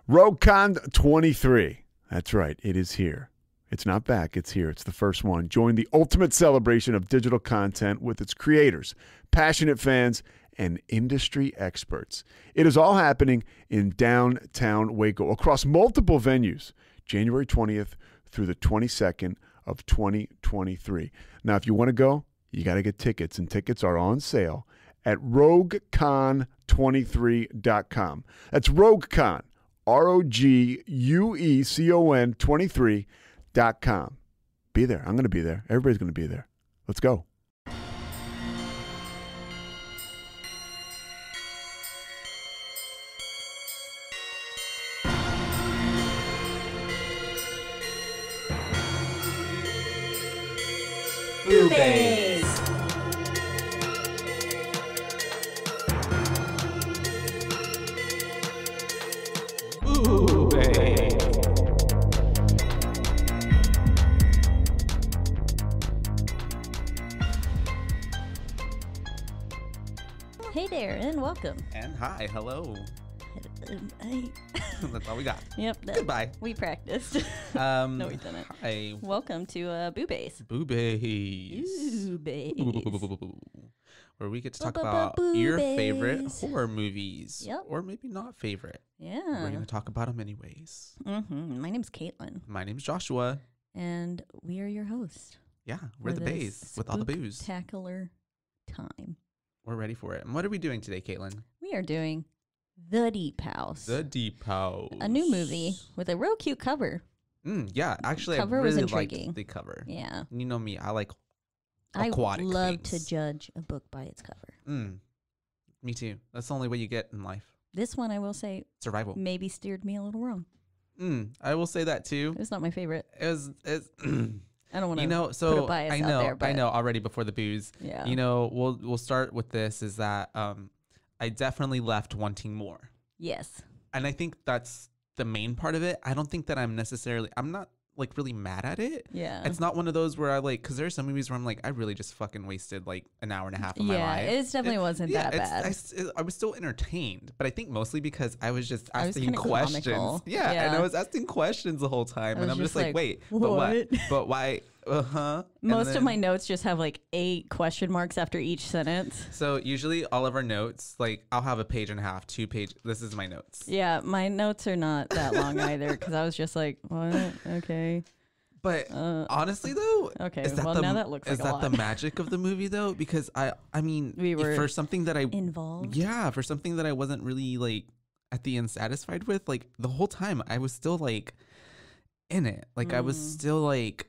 RoweCon 23. That's right. It is here. It's not back. It's here. It's the first one. Join the ultimate celebration of digital content with its creators, passionate fans, and industry experts. It is all happening in downtown Waco across multiple venues, January 20th through the 22nd of 2023. Now, if you want to go, you got to get tickets, and tickets are on sale at RogueCon23.com. That's RogueCon, RogueCon 23.com. Be there. I'm going to be there. Everybody's going to be there. Let's go. BooBaes. Hey there, and welcome. And hi, hello. Hey. That's all we got. Yep. Goodbye. We practiced. No, we didn't. Hi. Welcome to BooBaes. BooBaes. BooBaes. Where we get to talk about your favorite horror movies. Yep. Or maybe not favorite. Yeah. We're going to talk about them anyways. My name's Caitlin. My name's Joshua. And we are your hosts. Yeah, we're the Baes with all the booze. Spectacular time. We're ready for it. And what are we doing today, Caitlin? We are doing The Deep House. The Deep House. A new movie with a real cute cover. Yeah, actually, Cover I was really liked intriguing. the cover. Yeah. You know me, I like I aquatic love things. to judge a book by its cover. Me too. That's the only way you get in life. This one, I will say, Survival. maybe steered me a little wrong. I will say that too. It's not my favorite. It's I don't want to you know, so put a bias I out know, there, but I know already before the booze. Yeah. You know, we'll start with this is that I definitely left wanting more. Yes. And I think that's the main part of it. I don't think that I'm not like really mad at it. Yeah. It's not one of those where I like, because there are some movies where I'm like, I really just fucking wasted like an hour and a half of my life. Yeah, it definitely wasn't that bad. I was still entertained, but I think mostly because I was just asking kinda questions. comical. Yeah, and Yeah. I was asking questions the whole time, and was I'm just just like, like, wait, what? but what? But why? Most of my notes just have like 8 question marks after each sentence. So usually all of our notes, like I'll have a page and a half, 2 page. This is my notes. Yeah, my notes are not that long either because I was just like, what? Okay. But honestly, though, Okay, is that well, now that looks like is a that lot. the magic of the movie though? Because I mean, We were for something that I involved. yeah, for something that I wasn't really like at the end satisfied with, like the whole time I was still like in it, like I was still like,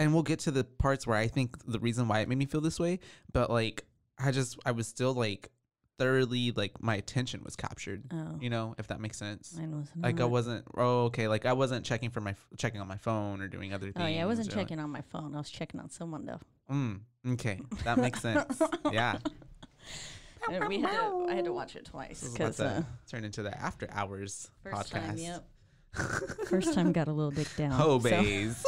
and we'll get to the parts where I think the reason why it made me feel this way, but like I was still like thoroughly like my attention was captured. Oh. You know, if that makes sense. Mine wasn't. Like I wasn't like I wasn't checking on my phone or doing other things. Oh yeah, I wasn't or, checking on my phone. I was checking on someone though. Okay, that makes sense. Yeah. And I had to watch it twice This is about because to turn into the after hours first podcast. time, yep. First time got a little dick down. BooBaes.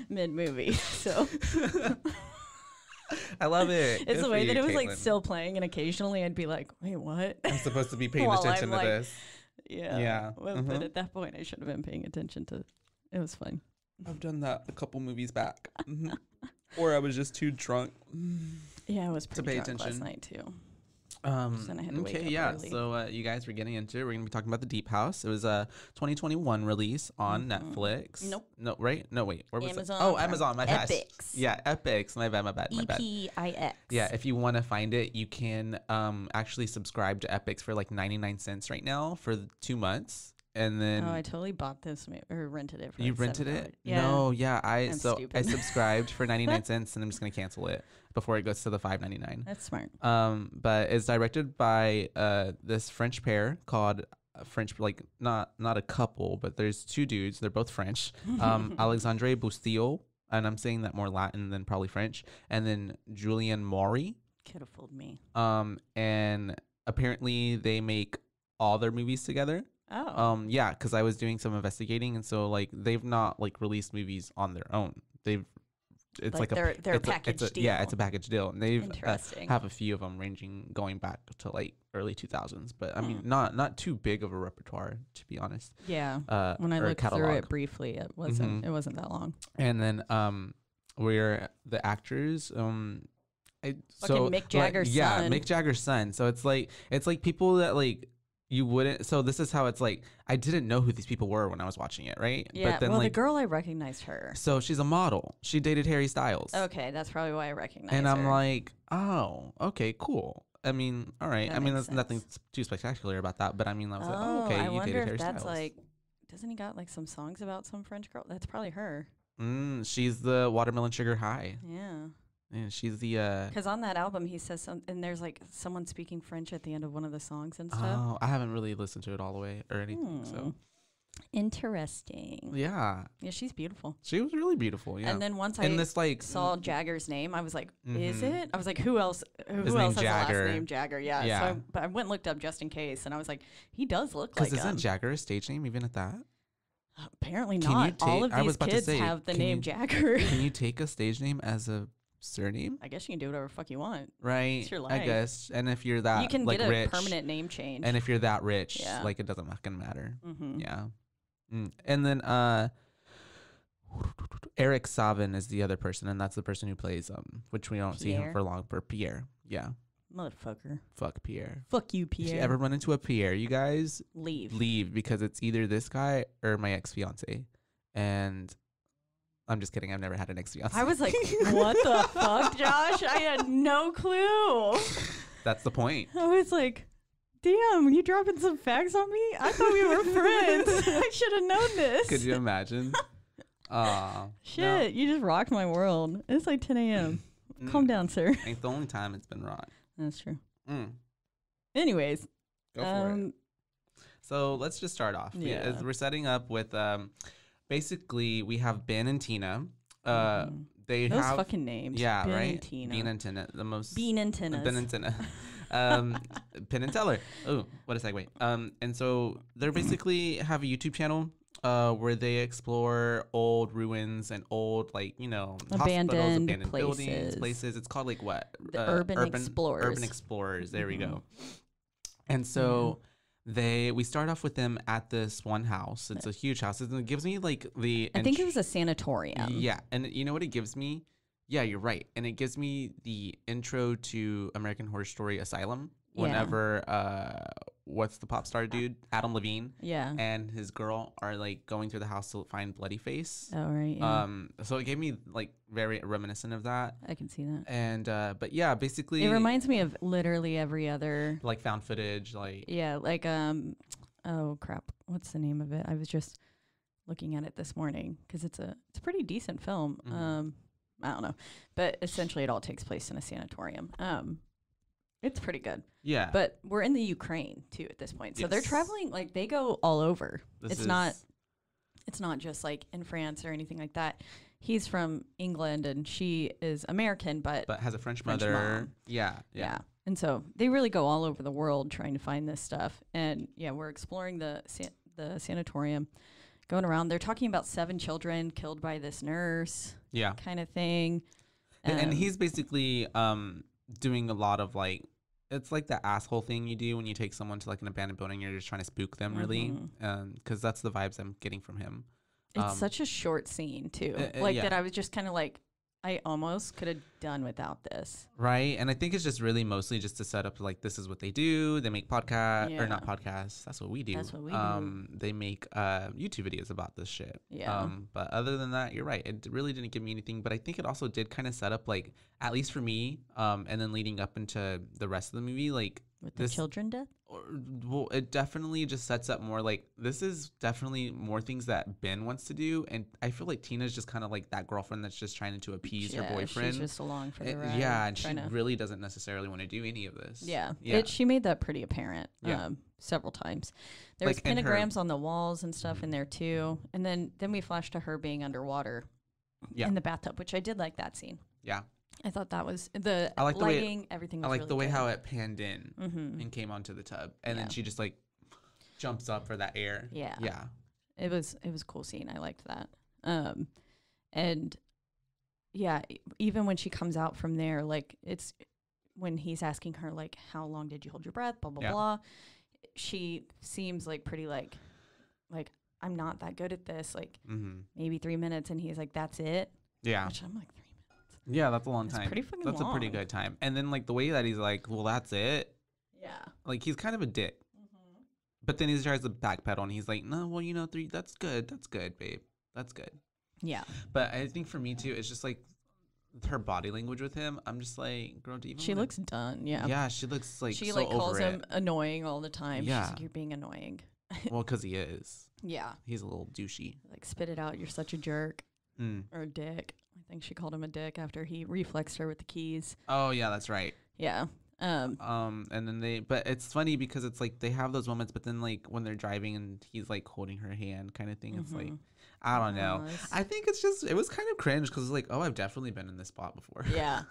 Mid movie, so I love it. it's Good the for way you, that it was like Caitlin. still playing, and occasionally I'd be like, "Wait, what?" I'm supposed to be paying While attention I'm to like- this. Yeah. Yeah. But at that point, I should have been paying attention to. It was fun. I've done that a couple movies back. Or I was just too drunk. Yeah, I was pretty pay drunk attention. last night too. Then I had to wake Okay, up yeah. early. So you guys were getting into it. We're gonna be talking about The Deep House. It was a 2021 release on Netflix. Nope. No, right? No, wait. Where was Amazon it? Oh, Prime. Amazon. My bad. Epix. Yeah, Epix. My bad. My bad. EPIX. Yeah, if you want to find it, you can actually subscribe to Epix for like 99 cents right now for 2 months. And then Oh, I totally bought this or rented it. For you like rented $7. it? Yeah. No, yeah. I'm I stupid. subscribed for 99 cents and I'm just going to cancel it before it goes to the $5.99. That's smart. But it's directed by this French pair called French, like not a couple, but there's 2 dudes. They're both French. Alexandre Bustillo, and I'm saying that more Latin than probably French. And then Julien Maury. Could have fooled me. And apparently they make all their movies together. Oh. Yeah, because I was doing some investigating, and so like they've not like released movies on their own. They've it's like like their it's package deal. Yeah, it's a package deal, and they've Interesting. have a few of them ranging going back to like early 2000s, but I mean Hmm. not too big of a repertoire, to be honest. Yeah. When I or a looked through catalog. it briefly, it wasn't Mhm. it wasn't that long. And then where the actors so Mick Jagger's yeah, son. Mick Jagger's son. So it's like people that like you wouldn't. So this is how it's like. I didn't know who these people were when I was watching it, right? Yeah. But then well, like, the girl, I recognized her. so she's a model. She dated Harry Styles. Okay, that's probably why I recognized And her. I'm like, oh, okay, cool. I mean, all right. That I mean, makes there's nothing sense. too spectacular about that. But I mean, I was like, oh, okay, I you wonder dated if Harry that's Styles. like, doesn't he got like some songs about some French girl? That's probably her. She's the Watermelon Sugar High. Yeah. Yeah, she's the. Because on that album, he says something, and there's like someone speaking French at the end of one of the songs and stuff. Oh, I haven't really listened to it all the way or anything. So Interesting. yeah, Yeah, she's beautiful. she was really beautiful. Yeah. And then once and I this like saw Jagger's name, I was like, "Is Mhm. it?" I was like, "Who else? Who His else name's has Jagger. the last name Jagger?" Yeah. Yeah. So, but I went and looked up just in case, and I was like, "He does look because like isn't Jagger a stage name even at that? Apparently Can you not. All take- of I was these about to kids say, have the can name you- Jagger. Can you take a stage name as a surname? I guess you can do whatever the fuck you want. Right. It's your I life. guess. And if you're that You can like get a rich, permanent name change. and if you're that rich, Yeah. like it doesn't fucking matter. Mm-hmm. Yeah. And then Eric Savin is the other person, and that's the person who plays which we don't see him Pierre? for long, but Pierre. Yeah. Motherfucker. Fuck Pierre. Fuck you, If you Pierre. ever run into a Pierre, you guys Leave. because it's either this guy or my ex-fiance. And I'm just kidding. I've never had an ex-fiance. I was like, what the fuck, Josh? I had no clue. That's the point. I was like, damn, you dropping some facts on me? I thought we were friends. I should have known this. Could you imagine? Shit, you just rocked my world. It's like 10 a.m. Calm down, sir. Ain't the only time it's been wrong. That's true. Mm. Anyways. Go for it. So let's just start off. Yeah. We're setting up with basically we have Ben and Tina. They Those have fucking names. yeah, Ben right. And Tina. Bean and Tina, the most Bean and Tina. Ben and Tina. Penn and Teller. Oh, what a segue. And so they basically have a YouTube channel where they explore old ruins and old, like, hospitals, Abandoned buildings, places. places. It's called like what? The Urban Explorers. Urban Explorers. There we go. And so we start off with them at this one house. It's a huge house. And it gives me like I think it was a sanatorium. Yeah. And you know what it gives me? Yeah, you're right. And it gives me the intro to American Horror Story Asylum. Whenever what's the pop star dude? Adam Levine. Yeah. And his girl are like going through the house to find Bloody Face. Oh, right. Yeah. So it gave me like very reminiscent of that. I can see that. And but yeah, basically It reminds me of literally every other. like found footage, like Yeah, like oh crap, what's the name of it? I was just looking at it this morning because it's a pretty decent film. I don't know, but essentially it all takes place in a sanatorium. It's pretty good. yeah. But we're in the Ukraine too at this point, so they're Yes. traveling like they go all over. This It's not just like in France or anything like that. He's from England and she is American, but has a French French mother. mom. Yeah. And so they really go all over the world trying to find this stuff. And yeah, we're exploring the sanatorium, going around. They're talking about 7 children killed by this nurse, Yeah. kind of thing. And he's basically doing a lot of like, it's like the asshole thing you do when you take someone to like an abandoned building. You're just trying to spook them, really, because that's the vibes I'm getting from him. It's such a short scene too, yeah. that I was just kind of like, I almost could have done without this. Right. And I think it's just really mostly just to set up like this is what they do. They make podcasts Yeah. or not podcasts. That's what we do. That's what we do. They make YouTube videos about this shit. Yeah. But other than that, you're right. It really didn't give me anything. But I think it also did kind of set up like, at least for me, and then leading up into the rest of the movie, like With the children death? well, it definitely just sets up more like this is definitely more things that Ben wants to do, and I feel like Tina's just kind of like that girlfriend that's just trying to appease her boyfriend. She's just along for the ride. Yeah, and she really doesn't necessarily want to do any of this. Yeah. Yeah. She made that pretty apparent Yeah. Several times. There's Like, and her- pentagrams on the walls and stuff in there too. And then we flash to her being underwater in the bathtub, which I did like that scene. Yeah. I thought that was the I like the way lighting, everything was I like really the way good. how it panned in Mm-hmm. and came onto the tub, and Yeah. then she just like jumps up for that air. Yeah. Yeah. It was a cool scene. I liked that. And even when she comes out from there, like it's when he's asking her like, how long did you hold your breath, blah blah blah, she seems like pretty like I'm not that good at this, like maybe 3 minutes, and he's like, that's it. Yeah, which I'm like, 3 minutes, yeah, that's a long time. Pretty fucking that's long. A pretty good time. And then like the way that he's like, well, that's it. Yeah, like he's kind of a dick. But then he tries to backpedal, and he's like, no, well, 3, that's good, babe, that's good. Yeah. But I think for me too, it's just like her body language with him. I'm just like, girl, do you even she looks done. Yeah, she looks like she so like calls over him it. annoying all the time. Yeah. She's like, you're being annoying. Well, because he is. Yeah. He's a little douchey. Like, spit it out, you're such a jerk. Or a dick. I think she called him a dick after he reflexed her with the keys. Oh yeah, that's right. Yeah. And then but it's funny because it's like they have those moments, but then like when they're driving and he's like holding her hand kind of thing, it's like, I don't know. I think it was kind of cringe because it's like, oh, I've definitely been in this spot before. Yeah,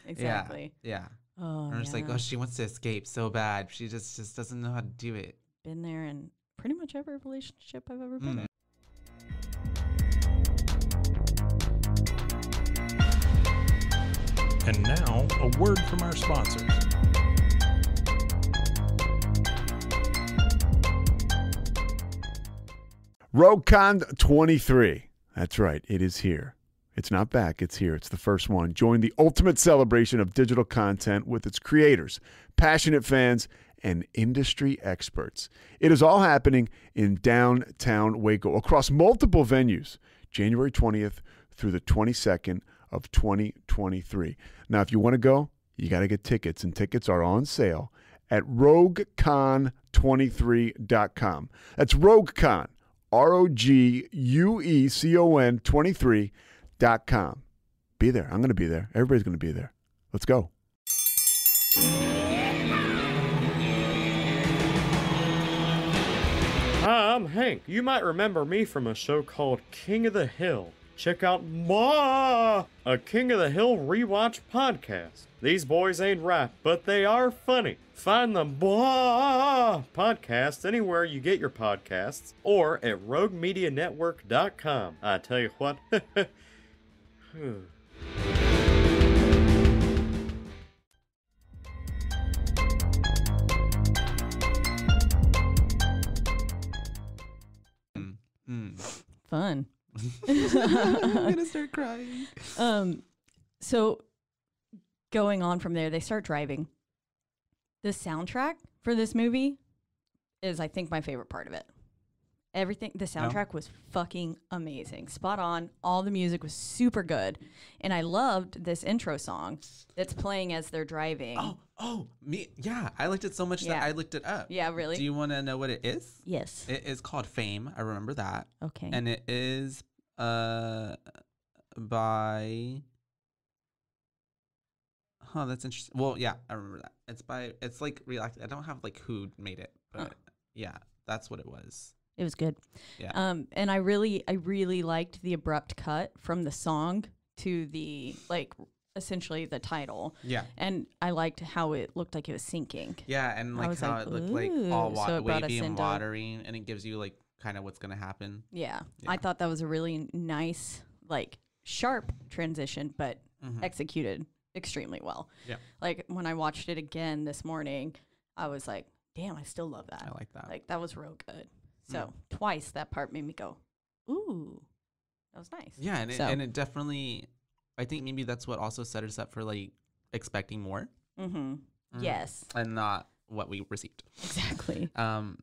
exactly. Yeah. Oh, or it's like, oh, she wants to escape so bad. She just doesn't know how to do it. Been there in pretty much every relationship I've ever been in. And now, a word from our sponsors. RogueCon 23. That's right, it is here. It's not back, it's here. It's the first one. Join the ultimate celebration of digital content with its creators, passionate fans, and industry experts. It is all happening in downtown Waco across multiple venues, January 20th through the 22nd of 2023. Now, if you want to go, you got to get tickets, and tickets are on sale at RogueCon23.com. That's RogueCon, RogueCon 23.com. Be there. I'm going to be there. Everybody's going to be there. Let's go. Hi, I'm Hank. You might remember me from a show called King of the Hill. Check out a King of the Hill rewatch podcast. These boys ain't right, but they are funny. Find the podcast anywhere you get your podcasts or at roguemedianetwork.com. I tell you what. Fun. I'm gonna start crying. So going on from there, they start driving. The soundtrack for this movie is, I think, my favorite part of it. Everything, the soundtrack was fucking amazing. Spot on. All the music was super good. And I loved this intro song that's playing as they're driving. Yeah. I liked it so much that I looked it up. Yeah, really? Do you want to know what it is? Yes. It is called Fame. I remember that. Okay. And it is by... Huh, that's interesting. Well, yeah, I remember that. It's like Relax. I don't have like who made it, but yeah, that's what it was. It was good. Yeah. And I really liked the abrupt cut from the song to the, like, essentially the title. Yeah. And I liked how it looked like it was sinking. Yeah, and like how it looked like all wavy and watery, and it gives you like kind of what's gonna happen. Yeah. I thought that was a really nice, like, sharp transition, but executed extremely well. Yeah. Like, when I watched it again this morning, I was like, damn, I still love that. I like that. Like, that was real good. So twice that part made me go, ooh, that was nice. Yeah, and it definitely, I think maybe that's what also set us up for like expecting more. Yes. And not what we received. Exactly.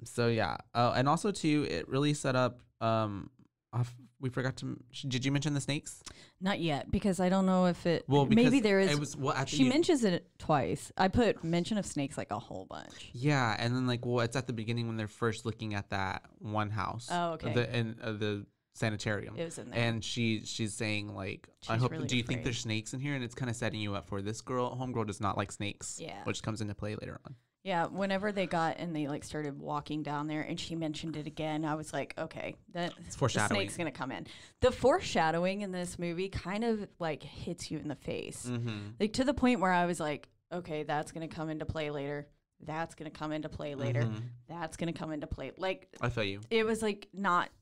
So yeah. And also too, it really set up. We forgot to. Did you mention the snakes? Not yet, because I don't know if it. Well, maybe there is. It was, she mentions it twice. I put mention of snakes like a whole bunch. Yeah, and then like, it's at the beginning when they're first looking at that one house. Oh, okay. The sanitarium. It was in there. And she's saying like, I hope. Really do you think there's snakes in here? And it's kind of setting you up for this girl. Homegirl does not like snakes. Yeah. Which comes into play later on. Yeah, whenever they got and they like started walking down there and she mentioned it again, I was like, okay, it's foreshadowing. The snake's gonna come in. The foreshadowing in this movie kind of like hits you in the face, like to the point where I was like, okay, that's gonna come into play later. That's gonna come into play later. That's gonna come into play. Like, I feel you. It was like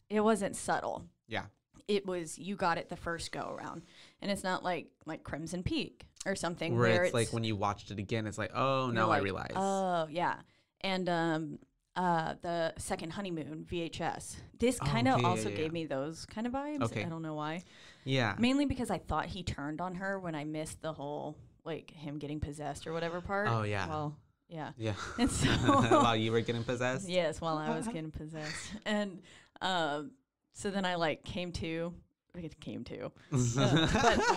it wasn't subtle. Yeah. it was you got it the first go around, and it's not like Crimson Peak or something where it's like when you watched it again, it's like, oh, now I realize. Oh yeah, and the Second Honeymoon VHS. This kind of also gave me those kind of vibes. Okay. I don't know why. Yeah. Mainly because I thought he turned on her when I missed the whole like him getting possessed or whatever part. Oh yeah. Well, yeah. Yeah. And so while you were getting possessed. Yes, while I was getting possessed, and so then I like came to. But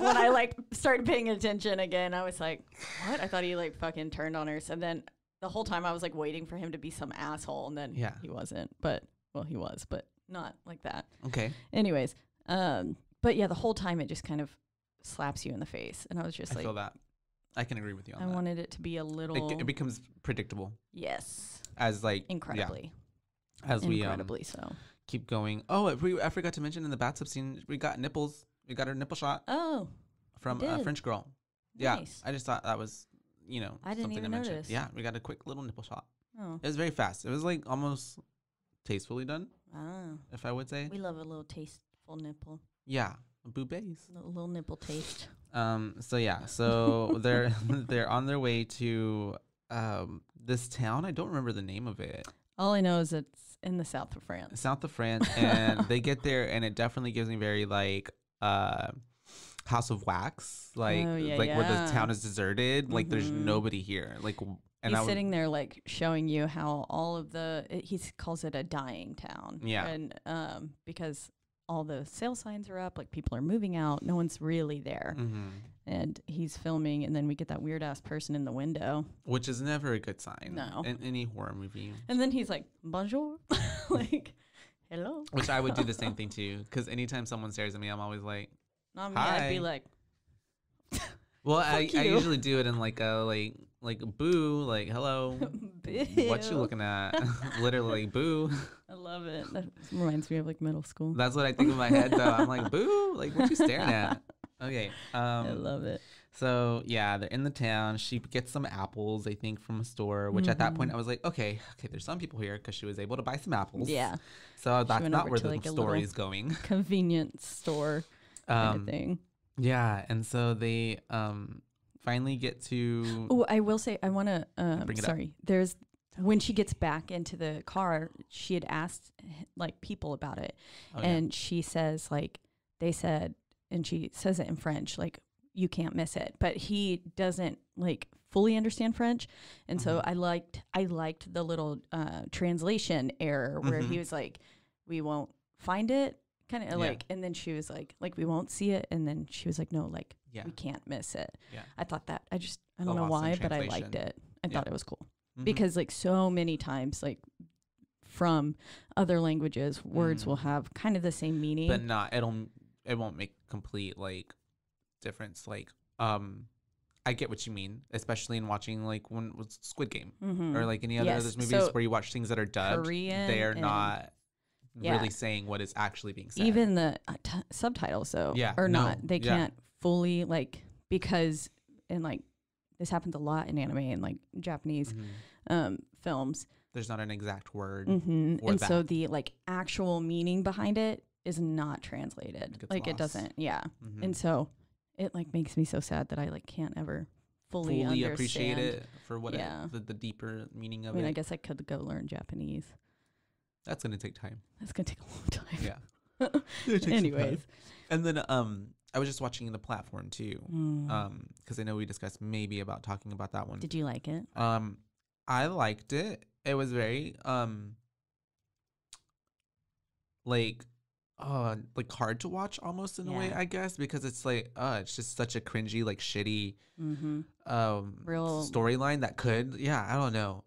when I like started paying attention again, I was like, what? I thought he like fucking turned on her. So then the whole time I was like waiting for him to be some asshole, and then he wasn't. But well, he was, but not like that. Okay. Anyways, but yeah, the whole time it just kind of slaps you in the face, and I was just I like, feel that. I can agree with you on I that. wanted it to be a little. It becomes predictable. Yes. As like Incredibly. Yeah. As we incredibly so. keep going. Oh, I forgot to mention in the bathtub scene, we got nipples. We got her nipple shot. Oh. From a French girl. Yeah. Nice. I just thought that was, I didn't something even to mention. notice. Yeah, we got a quick little nipple shot. Oh. It was very fast. It was like almost tastefully done, Ah. if I would say. We love a little tasteful nipple. Yeah. BooBaes. A little nipple taste. So yeah, so they're on their way to this town. I don't remember the name of it. All I know is it's in the south of France. South of France, and they get there, and it definitely gives me very like House of Wax, like where the town is deserted, like there's nobody here, like. And he's sitting there like showing you how all of he calls it a dying town. Yeah, and because all the sale signs are up, like people are moving out, no one's really there. And he's filming, and then we get that weird ass person in the window, which is never a good sign. No, in any horror movie. And then he's like, "Bonjour," like, "Hello." Which I would do the same thing too, because anytime someone stares at me, I'm always like, "Not me." Hi. I'd be like, "Well, I usually do it in like a like boo, like hello, what you looking at?" Literally, boo. I love it. That reminds me of like middle school. That's what I think in my head though. I'm like, boo, like what you staring at? Okay. I love it. So yeah, they're in the town. She gets some apples, I think, from a store. Which at that point I was like, okay, there's some people here because she was able to buy some apples. Yeah. So that's not where the story is going. Convenience store kind of thing. Yeah, and so they finally get to. Oh, I will say, I want to. Sorry, there's when she gets back into the car, she had asked like people about it, and she says like they said, and she says it in French, like you can't miss it, but he doesn't like fully understand French, and so I liked the little translation error where he was like, we won't find it. Kind of like, and then she was like we won't see it, and then she was like, no, like we can't miss it. Yeah, I thought that I don't know why, but I liked it. I thought it was cool because like so many times, like from other languages, words will have kind of the same meaning, but not it won't make complete like difference. Like I get what you mean, especially in watching like when it was Squid Game or like any other those movies where you watch things that are dubbed. Korean, they're not really saying what is actually being said. Even the subtitles, not. They can't fully like, because and like this happens a lot in anime and like Japanese films. There's not an exact word, and so the like actual meaning behind it is not translated. Like it doesn't. Yeah, and so it like makes me so sad that I like can't ever fully understand. Appreciate it for what the deeper meaning of it. I mean, I guess I could go learn Japanese. That's gonna take time. That's gonna take a long time. Yeah. Anyways, and then I was just watching the platform too, because I know we discussed maybe about talking about that one. Did you like it? I liked it. It was very like hard to watch almost in a way, I guess, because it's like it's just such a cringy, like shitty real storyline that could I don't know.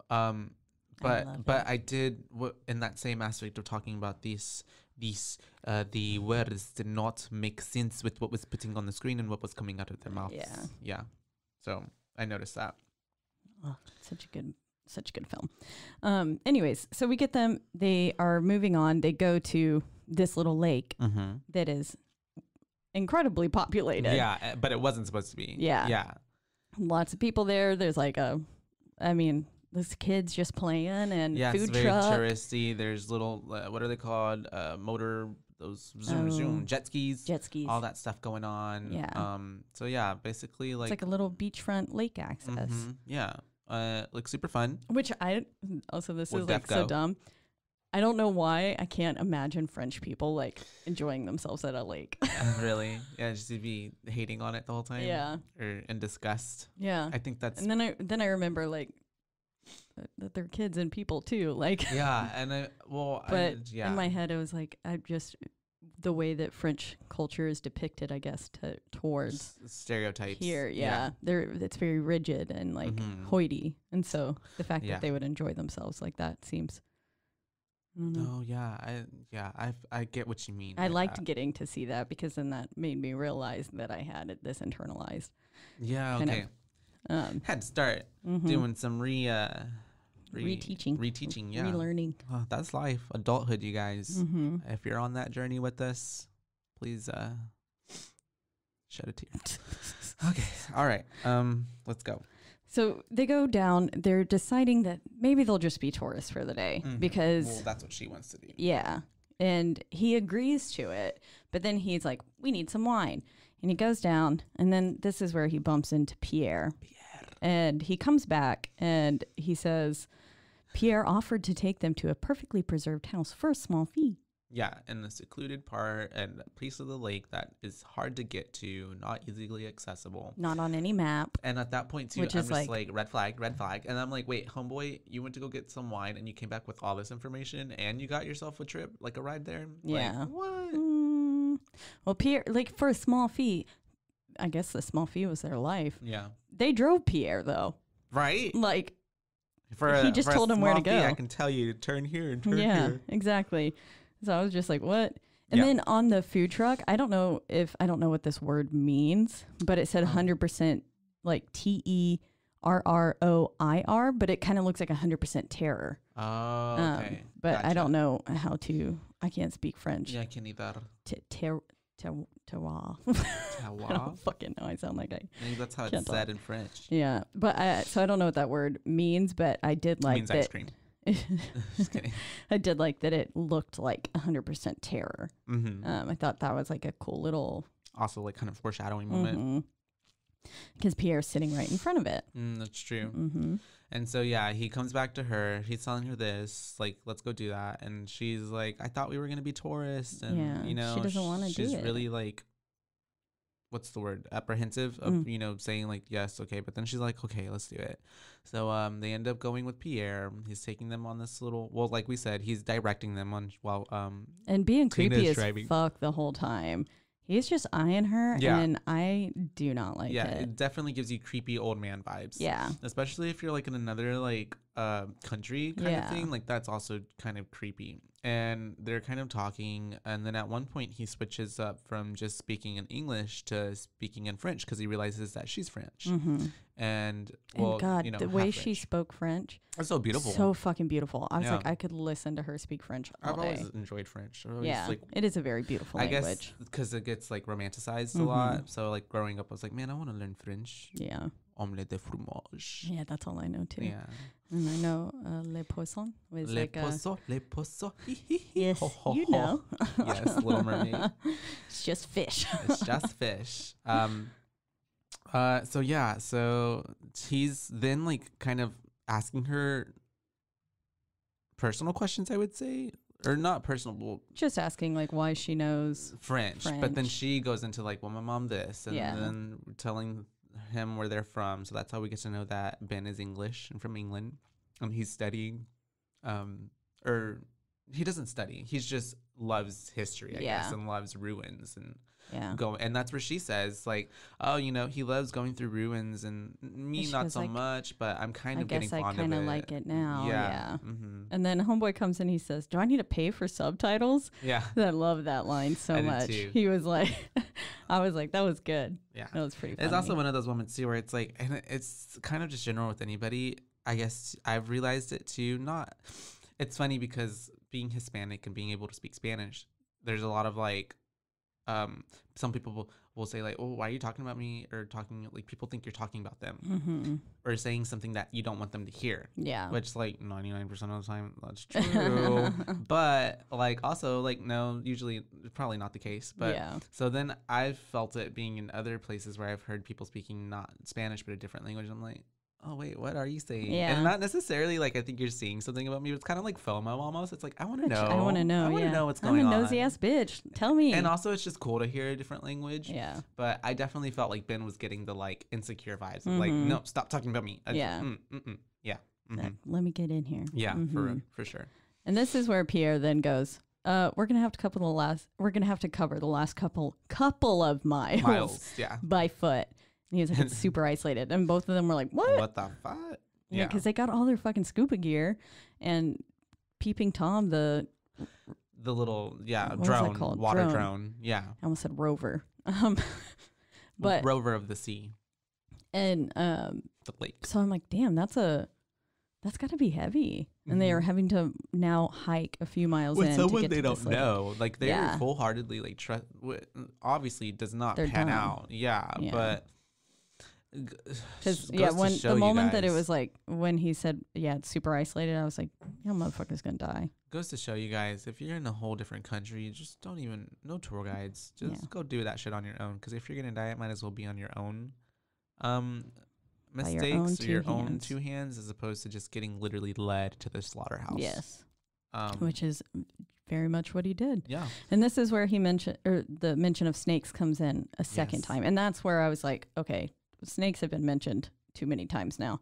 But I did in that same aspect of talking about the words did not make sense with what was putting on the screen and what was coming out of their mouths. Yeah. So I noticed that. Oh, such a good film. Anyways, so we get them. They are moving on. They go to this little lake that is incredibly populated. Yeah, but it wasn't supposed to be. Yeah. Lots of people there. There's like those kids just playing and Yeah, food it's very truck. touristy. There's little, what are they called? Motor, those zoom, jet skis. Jet skis. All that stuff going on. Yeah. So yeah, basically It's like a little beachfront lake access. Yeah. Like super fun. Which I also this Would is like Def so go? dumb. I don't know why I can't imagine French people like enjoying themselves at a lake. Really? Yeah, just to be hating on it the whole time. Yeah. Or in disgust. Yeah. I think that's. And then I remember like that they're kids and people too. Like Yeah, and in my head I was like I just the way that French culture is depicted, I guess, towards stereotypes here. Yeah. It's very rigid and like hoity. And so the fact that they would enjoy themselves like that seems I don't know. Oh yeah, I get what you mean. I liked getting to see that because then that made me realize that I had this internalized. Yeah, kind okay. Had to start Mhm. doing some reteaching. Yeah, Relearning. Oh, that's life, adulthood, you guys. Mm-hmm. If you're on that journey with us, please shed a tear. Okay, all right. Let's go. So they go down. They're deciding that maybe they'll just be tourists for the day because Well, that's what she wants to do. yeah, and he agrees to it. But then he's like, "We need some wine," and he goes down. And then this is where he bumps into Pierre. And he comes back and he says, Pierre offered to take them to a perfectly preserved house for a small fee. Yeah, in the secluded part and piece of the lake that is hard to get to, not easily accessible. Not on any map. And at that point, too, Which I'm is just like, red flag. And I'm like, wait, homeboy, you went to go get some wine and you came back with all this information and you got yourself a trip, like a ride there? Yeah. Like, what? Well, Pierre, like for a small fee, I guess the small fee was their life. Yeah. They drove Pierre, though. Right? Like, He just told him where to go. I can tell you to turn here and turn yeah, here. exactly. So I was just like, what? And then on the food truck, I don't know what this word means, but it said 100% like TERROIR, but it kind of looks like 100% terror. Oh, okay. But Gotcha. I don't know how to, I can't speak French. Yeah, I can't either. Terroir. I don't fucking know. I sound like I. Maybe that's how can't it's said in French. Yeah, but so I don't know what that word means, but I did like It means that. ice cream. Just kidding. I did like that it looked like 100% terror. Mm-hmm. I thought that was like a cool little. Also, like kind of foreshadowing moment. Because Pierre's sitting right in front of it. That's true. Mm-hmm. And so, yeah, he comes back to her. He's telling her this, like, let's go do that. And she's like, I thought we were going to be tourists. And, Yeah, you know, she doesn't wanna do she's it. really like, what's the word? Apprehensive of, you know, saying like, yes, okay. But then she's like, okay, let's do it. So they end up going with Pierre. He's taking them on this little, well, like we said, he's directing them on while And being Tina's creepy as driving. fuck the whole time. He's just eyeing her, Yeah. and I do not like yeah, it. it definitely gives you creepy old man vibes. Yeah. Especially if you're like in another like country kind of Yeah. thing. Like that's also kind of creepy. And they're kind of talking, and then at one point he switches up from just speaking in English to speaking in French because he realizes that she's French. And well, and God, you know, the way half she French. spoke French, That's so beautiful. so fucking beautiful. I was Yeah. like, I could listen to her speak French all I've day. always enjoyed French. I've always, Yeah, like, it is a very beautiful I language. guess because it gets like romanticized a lot. So like growing up, I was like, man, I want to learn French. Yeah, Omelette de fromage. yeah, that's all I know too. Yeah. And I know le poisson was Le like poisson, le poisson. yes, Ho, ho, you ho. know. Yes, Little Mermaid. It's just fish. It's just fish. So yeah, so he's then like kind of asking her personal questions, I would say, or not personal, well, Just asking like why she knows. French. But then French. she goes into like, well, my mom this, and Yeah. then telling him where they're from. So that's how we get to know that Ben is English and from England, and he's studying, or he doesn't study. He's just loves history, I guess, Yeah. and loves ruins and. Yeah. And that's where she says like, oh, you know, he loves going through ruins, and me she not goes so like, much, but I'm kind I of getting guess I fond of kind it. of like it now. Yeah. Mm-hmm. And then homeboy comes in. He says, "Do I need to pay for subtitles?" Yeah. I love that line so I did much. too. He was like, I was like, that was good. Yeah. That was pretty funny. It's also one of those moments too where it's like, and it's kind of just general with anybody. I guess I've realized it too. It's funny because being Hispanic and being able to speak Spanish, there's a lot of like some people will say like, oh, why are you talking about me, or talking like people think you're talking about them, or saying something that you don't want them to hear. Yeah. Which like 99% of the time that's true. But like also like no, usually probably not the case. But so then I've felt it being in other places where I've heard people speaking not Spanish but a different language. I'm like, oh wait, what are you saying? Yeah. And not necessarily like I think you're seeing something about me. It's kind of like FOMO almost. It's like I want to know. I want to know. I want to know what's going on. I'm a nosy ass bitch. Tell me. And also, it's just cool to hear a different language. Yeah. But I definitely felt like Ben was getting the like insecure vibes. Of, like, no, stop talking about me. Yeah. Yeah. Let me get in here. Yeah, for sure. And this is where Pierre then goes, we're gonna have to cover the last couple of miles. Yeah. By foot. And he was like, it's super isolated. And both of them were like, what the fuck? Yeah, because they got all their fucking scuba gear, and Peeping Tom, the little what drone, was that called? water drone. Yeah. I almost said rover. But rover of the sea. And the lake. So I'm like, damn, that's got to be heavy. And they are having to now hike a few miles in someone to get they to don't this lake. know. Like they're full-heartedly like obviously does not They're pan done. out. Yeah, but because when the moment that it was like when he said it's super isolated, I was like, yeah, motherfucker's gonna die. Goes to show you guys, if you're in a whole different country, just no tour guides. Just go do that shit on your own. Because if you're gonna die, it might as well be on your own mistakes or your own two hands, as opposed to just getting literally led to the slaughterhouse. Yes, which is very much what he did. Yeah, and this is where he mentioned, or the mention of snakes comes in a second time, and that's where I was like, okay, snakes have been mentioned too many times now.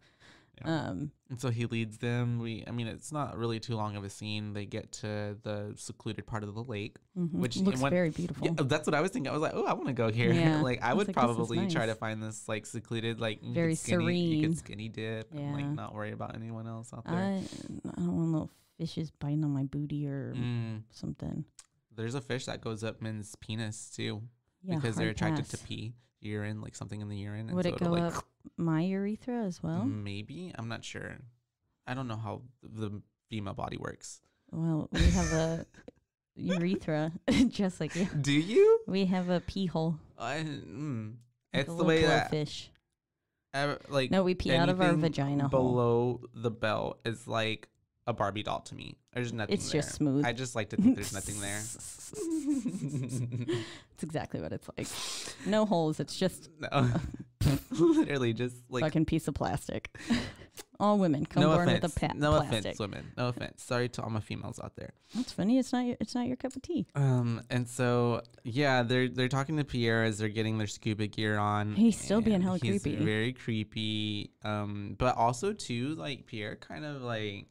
Yeah. And so he leads them. I mean, it's not really too long of a scene. They get to the secluded part of the lake, which looks very beautiful. Yeah, that's what I was thinking. I was like, oh, I want to go here. Yeah. Like, I would like, probably try to find this like secluded, like very serene. You could skinny dip and like not worry about anyone else out there. I don't want little fishes biting on my booty or something. There's a fish that goes up men's penis too, because hard they're attracted pass. to pee. Urine, like something in the urine. Would and it go up my urethra as well? Maybe. I'm not sure. I don't know how the female body works. Well, we have a urethra, just like you. Do you? We have a pee hole. It's the way that fish. Like no, we pee out of our vagina hole. Below the belt is like a Barbie doll to me. There's nothing. It's there. just smooth. I just like to think there's nothing there. It's exactly what it's like. No holes. It's just literally just like fucking piece of plastic. All women come born with a plastic. No offense, women. No offense. Sorry to all my females out there. That's funny. It's not your cup of tea. And so they're talking to Pierre as they're getting their scuba gear on. He's still being hella he's creepy. Very creepy. But also too, like Pierre kind of like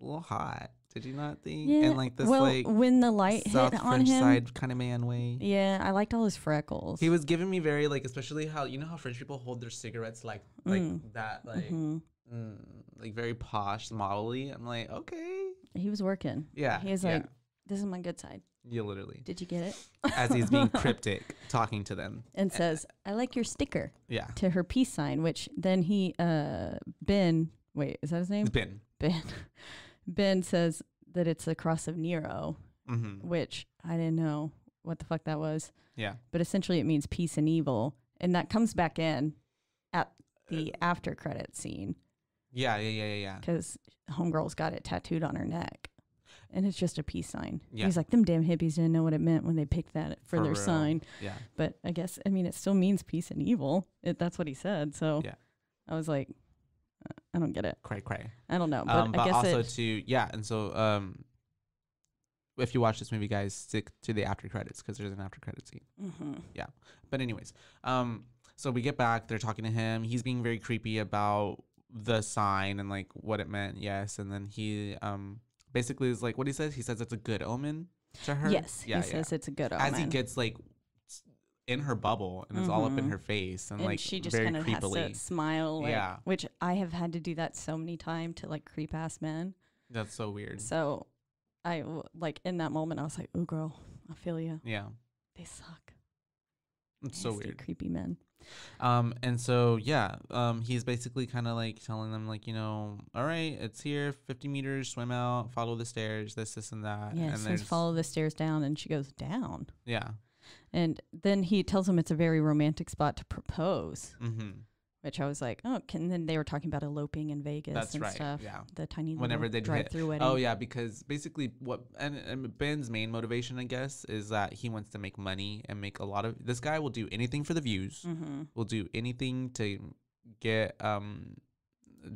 a little hot. Did you not think? Yeah. And like this like when the light South hit on French him, side kind of man way. Yeah, I liked all his freckles. He was giving me very like, especially how how French people hold their cigarettes like that, like like very posh, modelly. I'm like, okay. He was working. Yeah. He was like, this is my good side. Yeah, literally. Did you get it? As he's being cryptic, talking to them. And says, I like your sticker. Yeah. To her peace sign, which then he, Ben, wait, is that his name? Ben. Ben says that it's the cross of Nero, which I didn't know what the fuck that was. Yeah. But essentially it means peace and evil. And that comes back in at the after credit scene. Yeah. Because Homegirl's got it tattooed on her neck. And it's just a peace sign. Yeah. He's like, them damn hippies didn't know what it meant when they picked that for their real. sign. Yeah. But I guess, it still means peace and evil. That's what he said. So I was like, I don't get it. Cray. I don't know. But I guess also and so if you watch this movie, guys, stick to the after credits because there's an after credit scene. Yeah. But anyways, so we get back. They're talking to him. He's being very creepy about the sign and like what it meant. Yes. And then he basically is like, what he says it's a good omen to her. Yes. He says it's a good omen. As he gets like in her bubble and it's all up in her face and like she just very kind of has creepily. to smile, which I have had to do that so many times to like creep ass men. That's so weird. So I like in that moment I was like, ooh girl, I feel you. Yeah, they suck. It's so weird. Creepy men. And so he's basically kind of like telling them like, all right, it's here, 50 meters, swim out, follow the stairs, this and that. Yeah, and says follow the stairs down, and she goes down. Yeah. And then he tells him it's a very romantic spot to propose, Mm-hmm. which I was like, oh, and then they were talking about eloping in Vegas That's and right, stuff. yeah. The tiny Whenever little they drive-through wedding. Oh yeah, because basically what and Ben's main motivation, I guess, is that he wants to make money and make a lot of. This guy will do anything for the views. Mm-hmm. Will do anything to get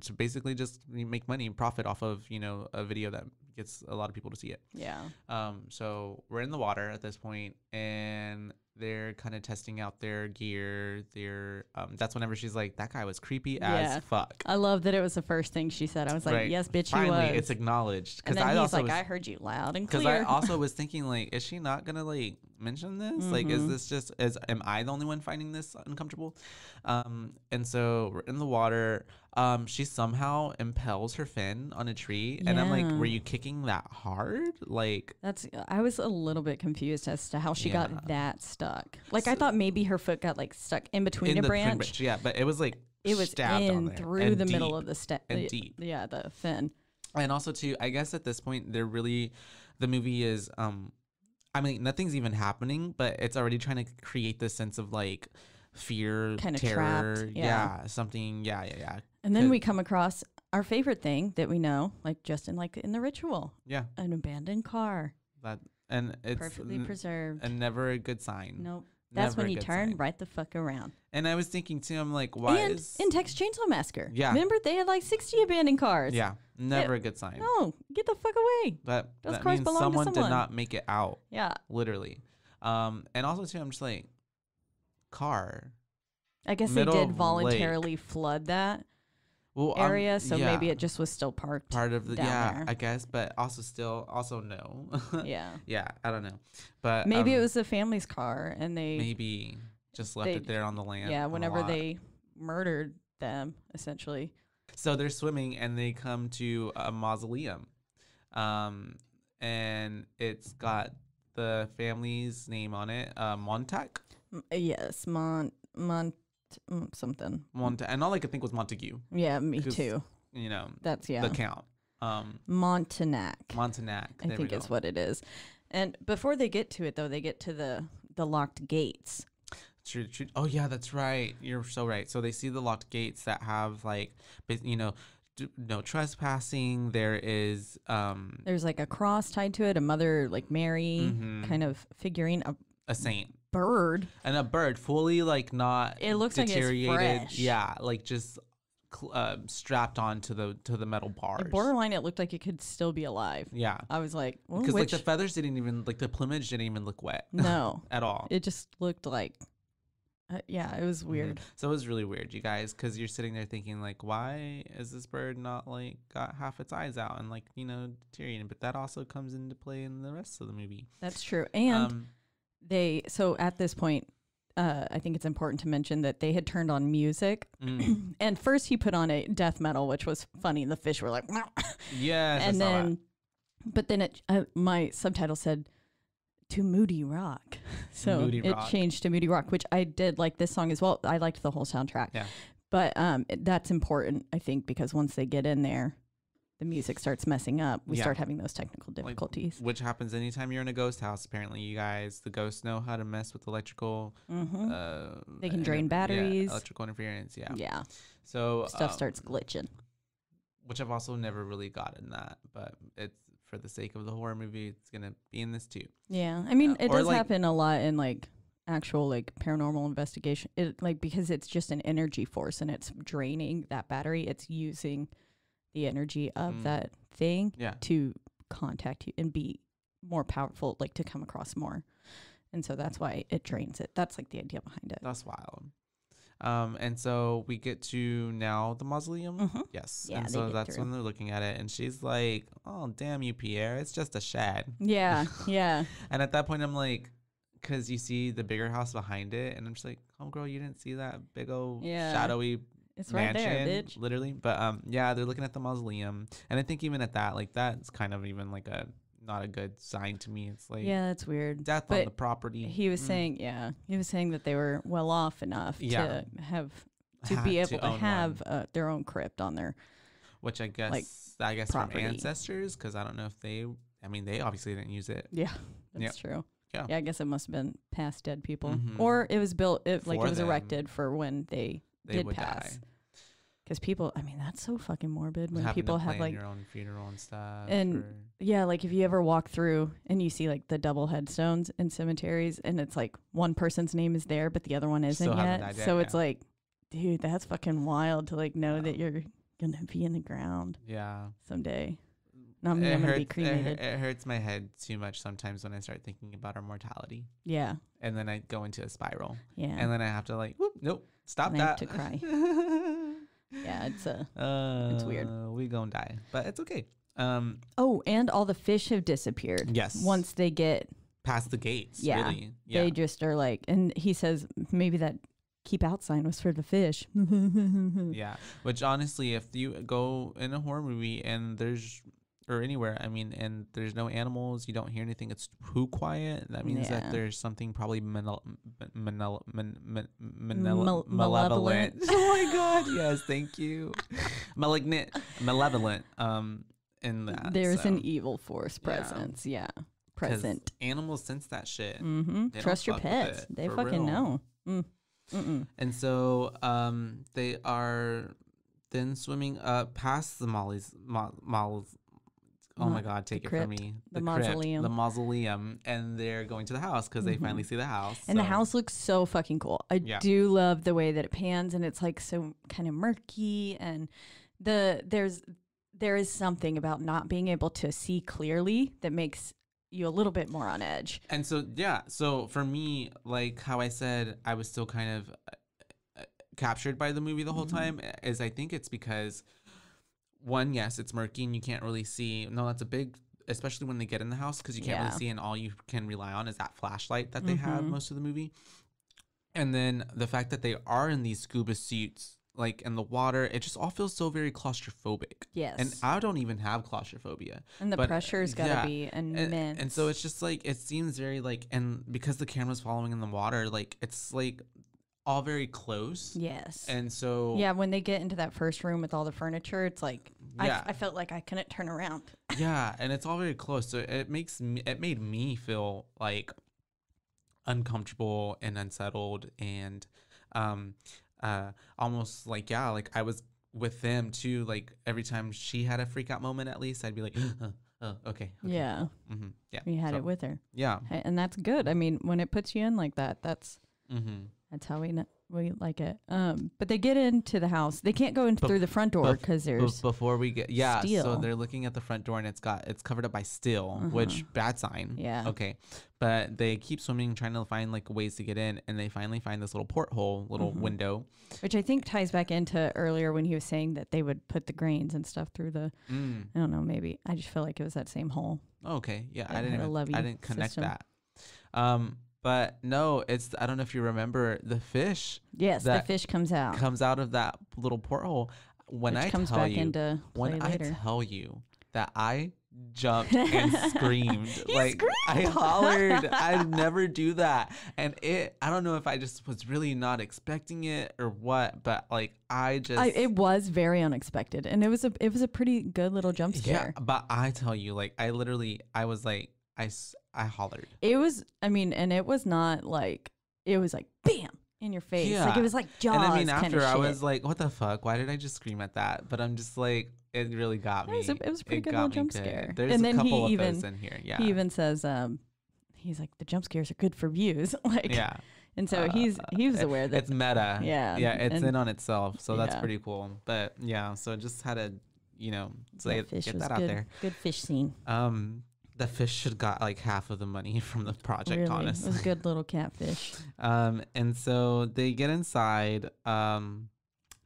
to basically just make money and profit off of a video that gets a lot of people to see it. Yeah. So we're in the water at this point, and they're kind of testing out their gear. That's whenever she's like, that guy was creepy as fuck. I love that it was the first thing she said. I was like, Right. yes, bitch, Finally, he was. it's acknowledged. And then I he's also like, I heard you loud and because clear. I also was thinking, like, is she not gonna like mention this? Like, is this just am I the only one finding this uncomfortable? And so we're in the water. She somehow impales her fin on a tree, and I'm like, Yeah. were you kicking that hard? Like, I was a little bit confused as to how she got that stuck. Like, I thought maybe her foot got like stuck in between in a the twin branch. yeah, but it was like It was stabbed on in there through and the middle deep of the and deep. Yeah, the fin. And also too, I guess at this point the movie is I mean, nothing's even happening, but it's already trying to create this sense of like fear, Kind of terror, trapped, yeah. something, yeah. And then we come across our favorite thing that we know, like just in the ritual, Yeah, an abandoned car, and it's perfectly preserved. and never a good sign. Nope. That's Never when a you good turn sign. right the fuck around. And I was thinking too, I'm like, why And is in Texas Chainsaw Massacre, Yeah. remember they had like 60 abandoned cars. yeah, never a good sign. No, get the fuck away. But Those that cars means belong to someone someone. did not make it out, Yeah. literally. And also too, I'm just like, car. I guess Middle they of did voluntarily flood that Well, area, so yeah. maybe it just was still parked part of the down there. I guess, but also no. Yeah. Yeah, I don't know, but Maybe it was the family's car and they maybe just left they- it there on the land. yeah, on the whenever lot. they murdered them, essentially. So they're swimming and they come to a mausoleum, and it's got the family's name on it, Montag. Yes, something. And all I could think was Montague. Yeah, me 'Cause, too. That's the count. Montagnac. Montagnac. I think is what it is. And before they get to it, though, they get to the locked gates. True. Oh yeah, that's right. You're so right. So they see the locked gates that have like, no trespassing. There is There's like a cross tied to it, a mother like Mary kind of figurine, a saint bird. and a bird fully like not. It looks like it's deteriorated. fresh. Yeah, like just strapped on to the metal bars. Borderline, it looked like it could still be alive. Yeah, I was like, well, because like which the feathers didn't even like the plumage didn't even look wet. no, at all. it just looked like. Yeah, it was weird. So it was really weird, you guys, because you're sitting there thinking like, why is this bird not like got half its eyes out and like deteriorating? But that also comes into play in the rest of the movie. That's true. And so at this point, I think it's important to mention that they had turned on music. And first he put on a death metal, which was funny. The fish were like, yes, and then, but then my subtitle said to Moody Rock. So Moody it Rock. changed to Moody Rock, which I did like this song as well. I liked the whole soundtrack. Yeah. But that's important, I think, because once they get in there, the music starts messing up. We Yeah. start having those technical difficulties. Which happens anytime you're in a ghost house. Apparently, you guys, the ghosts know how to mess with electrical. They can drain batteries. Yeah, electrical interference. Yeah. Yeah. So Stuff starts glitching. which I've also never really gotten that, but it's for the sake of the horror movie, it's gonna be in this too. Yeah. I mean, it or does like- happen a lot in like actual like paranormal investigation. It like because it's just an energy force and it's draining that battery. It's using the energy of that thing Yeah. to contact you and be more powerful, like to come across more. And so that's why it drains it. That's like the idea behind it. That's wild. And so we get to now the mausoleum. Yes. Yeah, and they so get that's through. when they're looking at it, and she's like, "Oh, damn you, Pierre! It's just a shed." Yeah. Yeah. And at that point, I'm like, because you see the bigger house behind it, and I'm just like, "Oh, girl, you didn't see that big old Yeah. shadowy It's right mansion, there, bitch. literally." But yeah, they're looking at the mausoleum, and I think even at that, like that's kind of even like a not a good sign to me. It's like Yeah, that's weird. death But on the property. he was saying, he was saying that they were well off enough Yeah. to have to Had be to able to own have their own crypt on their. Which I guess like, from property. ancestors, because I don't know if they. I mean, they obviously didn't use it. Yeah, that's true. Yeah. Yeah, I guess it must have been past dead people. Mhm. Or it was built, like it For was them. erected for when they did would pass. die. Because people, I mean, that's so fucking morbid when Having people to have plan like, your own funeral and stuff. and or- yeah, like if you ever walk through and you see like the double headstones in cemeteries and it's like one person's name is there, but the other one isn't Still haven't yet. died yet, So it's yeah. like, dude, that's fucking wild to like know Yeah. that you're going to be in the ground yeah. someday. Not me, I'm going to be cremated. It hurts my head too much sometimes when I start thinking about our mortality. Yeah. And then I go into a spiral. Yeah. And then I have to like, whoop, nope, stop And I that. have to cry. Yeah, it's weird. We gonna die, but it's okay. Oh, and all the fish have disappeared. Yes. Once they get, Past the gates. yeah, Really. Yeah. they just are like, and he says maybe that keep out sign was for the fish. Yeah. Which honestly, if you go in a horror movie and or anywhere, I mean, and there's no animals, you don't hear anything, it's too quiet, that means Yeah. that there's something probably malevolent. Malevolent. Oh my God. Yes. Thank you. Malevolent. In that. There's so. an evil force Yeah. presence. Yeah. 'Cause Present. Animals sense that shit. Mm-hmm. They don't Trust your fuck with pets. it, They for fucking real. know. Mm-mm. And so they are then swimming up past the oh my God, take the it from crypt, me. the crypt, mausoleum. the mausoleum, and they're going to the house because they finally see the house. And the so- house looks so fucking cool. I Yeah. do love the way that it pans and it's like so kind of murky and there is something about not being able to see clearly that makes you a little bit more on edge. And so, yeah. So for me, like how I said, I was still kind of captured by the movie the whole time, is I think it's because, one, yes, it's murky and you can't really see. No, that's a big, especially when they get in the house, because you can't Yeah. really see, and all you can rely on is that flashlight that they have most of the movie. And then the fact that they are in these scuba suits, like in the water, it just all feels so very claustrophobic. Yes. And I don't even have claustrophobia. And the but, pressure's got to yeah. be immense. And so it's just like, it seems very like, and because the camera's following in the water, like it's like all very close. yes. And so, yeah, when they get into that first room with all the furniture, it's like Yeah. I felt like I couldn't turn around. yeah, and it's all very close. So it made me feel like uncomfortable and unsettled and almost like, yeah, like I was with them too. Like every time she had a freak out moment, at least I'd be like, oh, okay. Yeah. Mm-hmm. Yeah. We had So, it with her. Yeah. And that's good. I mean, when it puts you in like that, that's how we like it. But they get into the house. They can't go in through the front door because there's before we get so steel. they're looking at the front door and it's covered up by steel, which bad sign. Yeah. Okay, but they keep swimming, trying to find like ways to get in, and they finally find this little porthole, little window. which I think ties back into earlier when he was saying that they would put the grains and stuff through the. I don't know. Maybe I just feel like it was that same hole. Okay, yeah, That I had a levee didn't connect system. that. But no, I don't know if you remember the fish Yes, the that fish comes out. comes out of that little porthole. When Which I comes tell back you, into play when later. I tell you that I jumped and screamed, like I screamed. hollered, I never do that, and I don't know if I just was really not expecting it or what, but like It was very unexpected, and it was a pretty good little jump scare. yeah. But I tell you, like I was like I hollered. It was, I mean, and it was not like, it was like, bam, in your face. Yeah. Like, it was like Jaws And I mean, kind after of I shit. was like, what the fuck? Why did I just scream at that? But I'm just like, it really got me. It was a pretty good got little me jump good. scare. There's And a then couple he of those even- in here. Yeah. He even says, he's like, the jump scares are good for views. Like, yeah. and so he was aware that It's meta. Yeah, Yeah. It's and- in on itself. So that's Yeah. pretty cool. But yeah, so I just had to, that fish get was that out good. there. Good fish scene. The fish should have got like half of the money from the project, Really, honestly. it was a good little catfish. And so they get inside,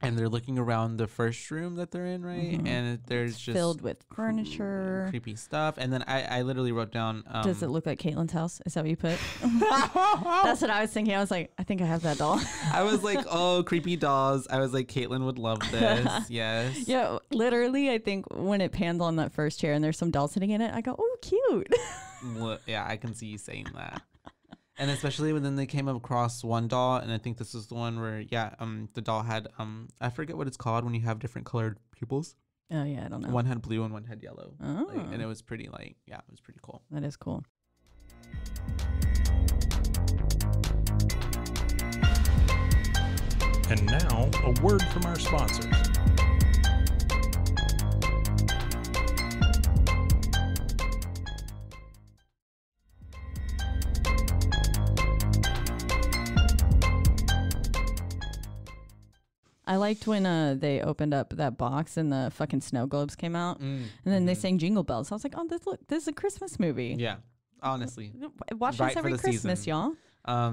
and they're looking around the first room that they're in, right? And there's just Filled with furniture. creepy stuff. And then I literally wrote down, Does it look like Caitlin's house? Is that what you put? That's what I was thinking. I was like, I think I have that doll. I was like, oh, creepy dolls. I was like, Caitlin would love this. Yes. Yeah, literally, I think when it pans on that first chair and there's some doll sitting in it, I go, oh, cute. Yeah, I can see you saying that. And especially when then they came across one doll, and I think this is the one where, the doll had, I forget what it's called when you have different colored pupils. Oh, yeah, I don't know. One had blue and one had yellow. Oh. And it was pretty it was pretty cool. That is cool. And now, a word from our sponsors. I liked when they opened up that box and the fucking snow globes came out, and then they sang Jingle Bells. I was like, oh, this is a Christmas movie. Yeah, honestly. Watch Right this for every the Christmas, season. y'all.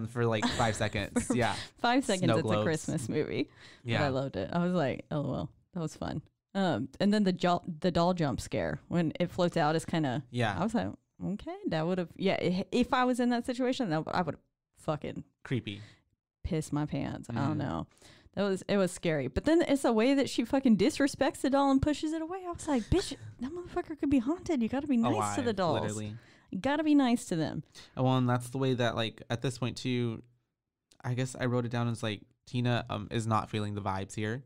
For like 5 seconds. Yeah. 5 seconds, Snow it's globes. a Christmas movie. Yeah. But I loved it. I was like, LOL, that was fun. And then the doll jump scare when it floats out is kind of, Yeah. I was like, okay, that would have, if I was in that situation, I would have fucking Creepy. pissed my pants. I don't know. It was scary. But then it's a way that she fucking disrespects the doll and pushes it away. I was like, bitch, that motherfucker could be haunted. You got to be nice to the dolls. Literally. You got to be nice to them. Well, and that's the way that, like, at this point, too, I guess I wrote it down as, like, Tina is not feeling the vibes here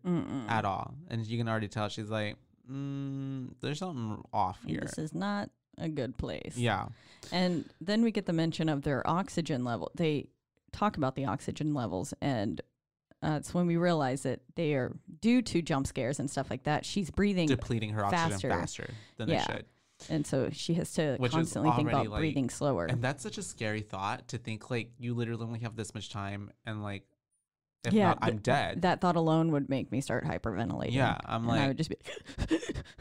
at all. And you can already tell she's like, there's something off here. This is not a good place. Yeah. And then we get the mention of their oxygen level. They talk about the oxygen levels, and it's when we realize that they are due to jump scares and stuff like that. She's breathing Depleting her oxygen faster than they should. And so she has to Which constantly think about like, breathing slower. And that's such a scary thought to think, like, you literally only have this much time and, like, if yeah, not, I'm dead. That thought alone would make me start hyperventilating. Yeah, I'm like, I would just be.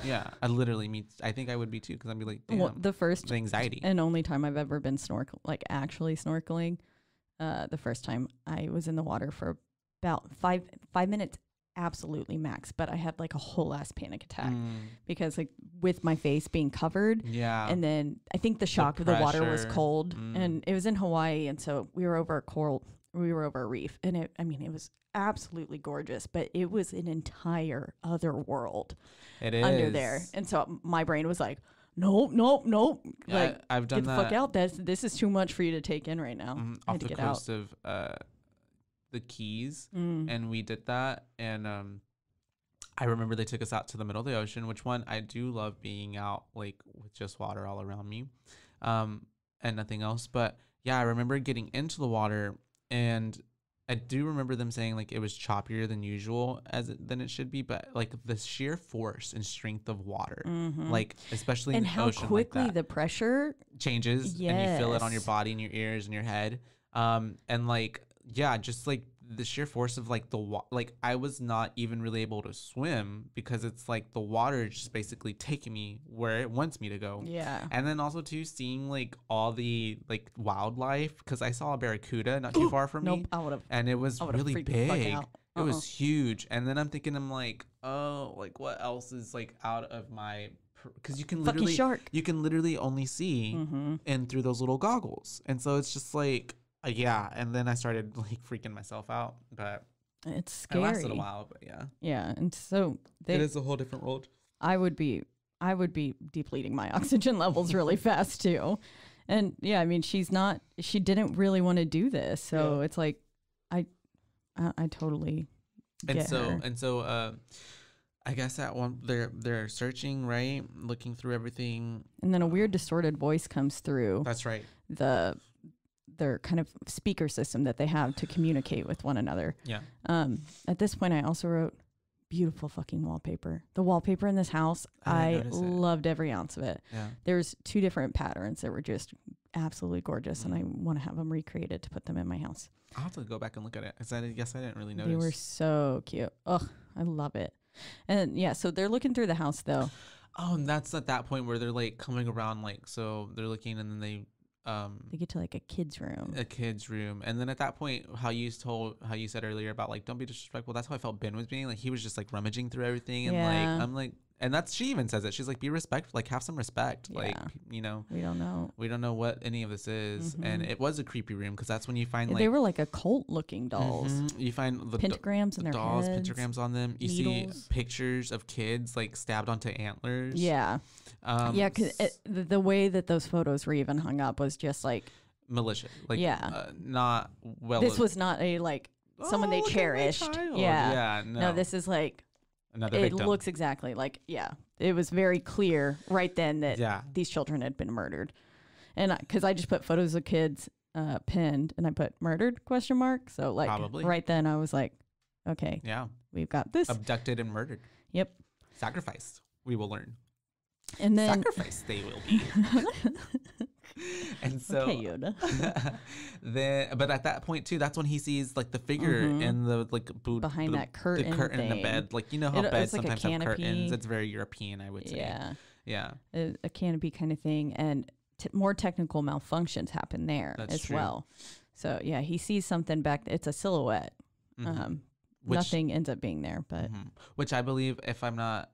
yeah, I think I would be too, because I'd be like, damn, Well, the first anxiety. and only time I've ever been actually snorkeling, the first time I was in the water for about five minutes, absolutely max. But I had like a whole ass panic attack because, like, with my face being covered. Yeah. And then I think the shock of the water was cold, and it was in Hawaii, and so we were over a reef, and it was absolutely gorgeous, but it was an entire other world under there. And so my brain was like, nope. Yeah, like, I've done get the fuck out. This is too much for you to take in right now. Off the coast of the Keys, and we did that, and I remember they took us out to the middle of the ocean, which one I do love being out, like, with just water all around me, and nothing else. But yeah, I remember getting into the water, and I do remember them saying, like, it was choppier than usual than it should be, but, like, the sheer force and strength of water, like, especially in the ocean, and how quickly like that, the pressure changes, and you feel it on your body and your ears and your head, and, like, yeah, just like the sheer force of, like, like, I was not even really able to swim because it's like the water is just basically taking me where it wants me to go. Yeah. And then also too seeing, like, all the, like, wildlife, because I saw a barracuda not too far from me. I would have. And it was really freaked the fuck big. out. It was huge. And then I'm like, oh, like, what else is, like, out of my, because you can Fucking shark. you can literally only see in through those little goggles. And so it's just like, yeah, and then I started, like, freaking myself out, but it's scary. It lasted a while, but yeah. Yeah, and so it is a whole different world. I would be depleting my oxygen levels really fast too, and yeah, I mean, she didn't really want to do this, so it's like, I totally get her. And so I guess that one they're searching, right, looking through everything, and then a weird distorted voice comes through. That's right. Their kind of speaker system that they have to communicate with one another. Yeah. At this point, I also wrote beautiful fucking wallpaper. The wallpaper in this house, I loved every ounce of it. Yeah. There's 2 different patterns that were just absolutely gorgeous, and I want to have them recreated to put them in my house. I'll have to go back and look at it, because I guess I didn't really notice. They were so cute. Ugh, I love it. And yeah, so they're looking through the house though. Oh, and that's at that point where they're, like, coming around, like, so they're looking, and then they get to, like, a kid's room. And then at that point, how you said earlier about, like, don't be disrespectful, that's how I felt Ben was being, like, he was just, like, rummaging through everything, and like, I'm like, and that's, she even says it, she's like, be respectful, like, have some respect. Like, you know, we don't know what any of this is. And it was a creepy room, because that's when you find, like, they were like occult looking dolls. You find the pentagrams in their dolls, heads, pentagrams on them. You needles. see pictures of kids, like, stabbed onto antlers. Yeah. Because the way that those photos were even hung up was just like malicious. Like, not well. This was not a, like, someone they cherished. Yeah. No, this is like another it victim. looks exactly like, it was very clear right then that these children had been murdered. And because I just put photos of kids pinned, and I put murdered ? So, like, Probably. right then I was like, okay, Yeah. we've got this. Abducted and murdered. Yep. Sacrificed, we will learn. And then Sacrificed they will be. And so okay, Yoda. but at that point too, that's when he sees like the figure in the like Behind that curtain the curtain in the thing. bed. Like, you know how beds it's like a sometimes have canopy. curtains. It's very European, I would say. Yeah. Yeah. A canopy kind of thing, and more technical malfunctions happen there That's as true. well. So yeah, he sees something back. It's a silhouette. Nothing ends up being there, but which I believe, if I'm not,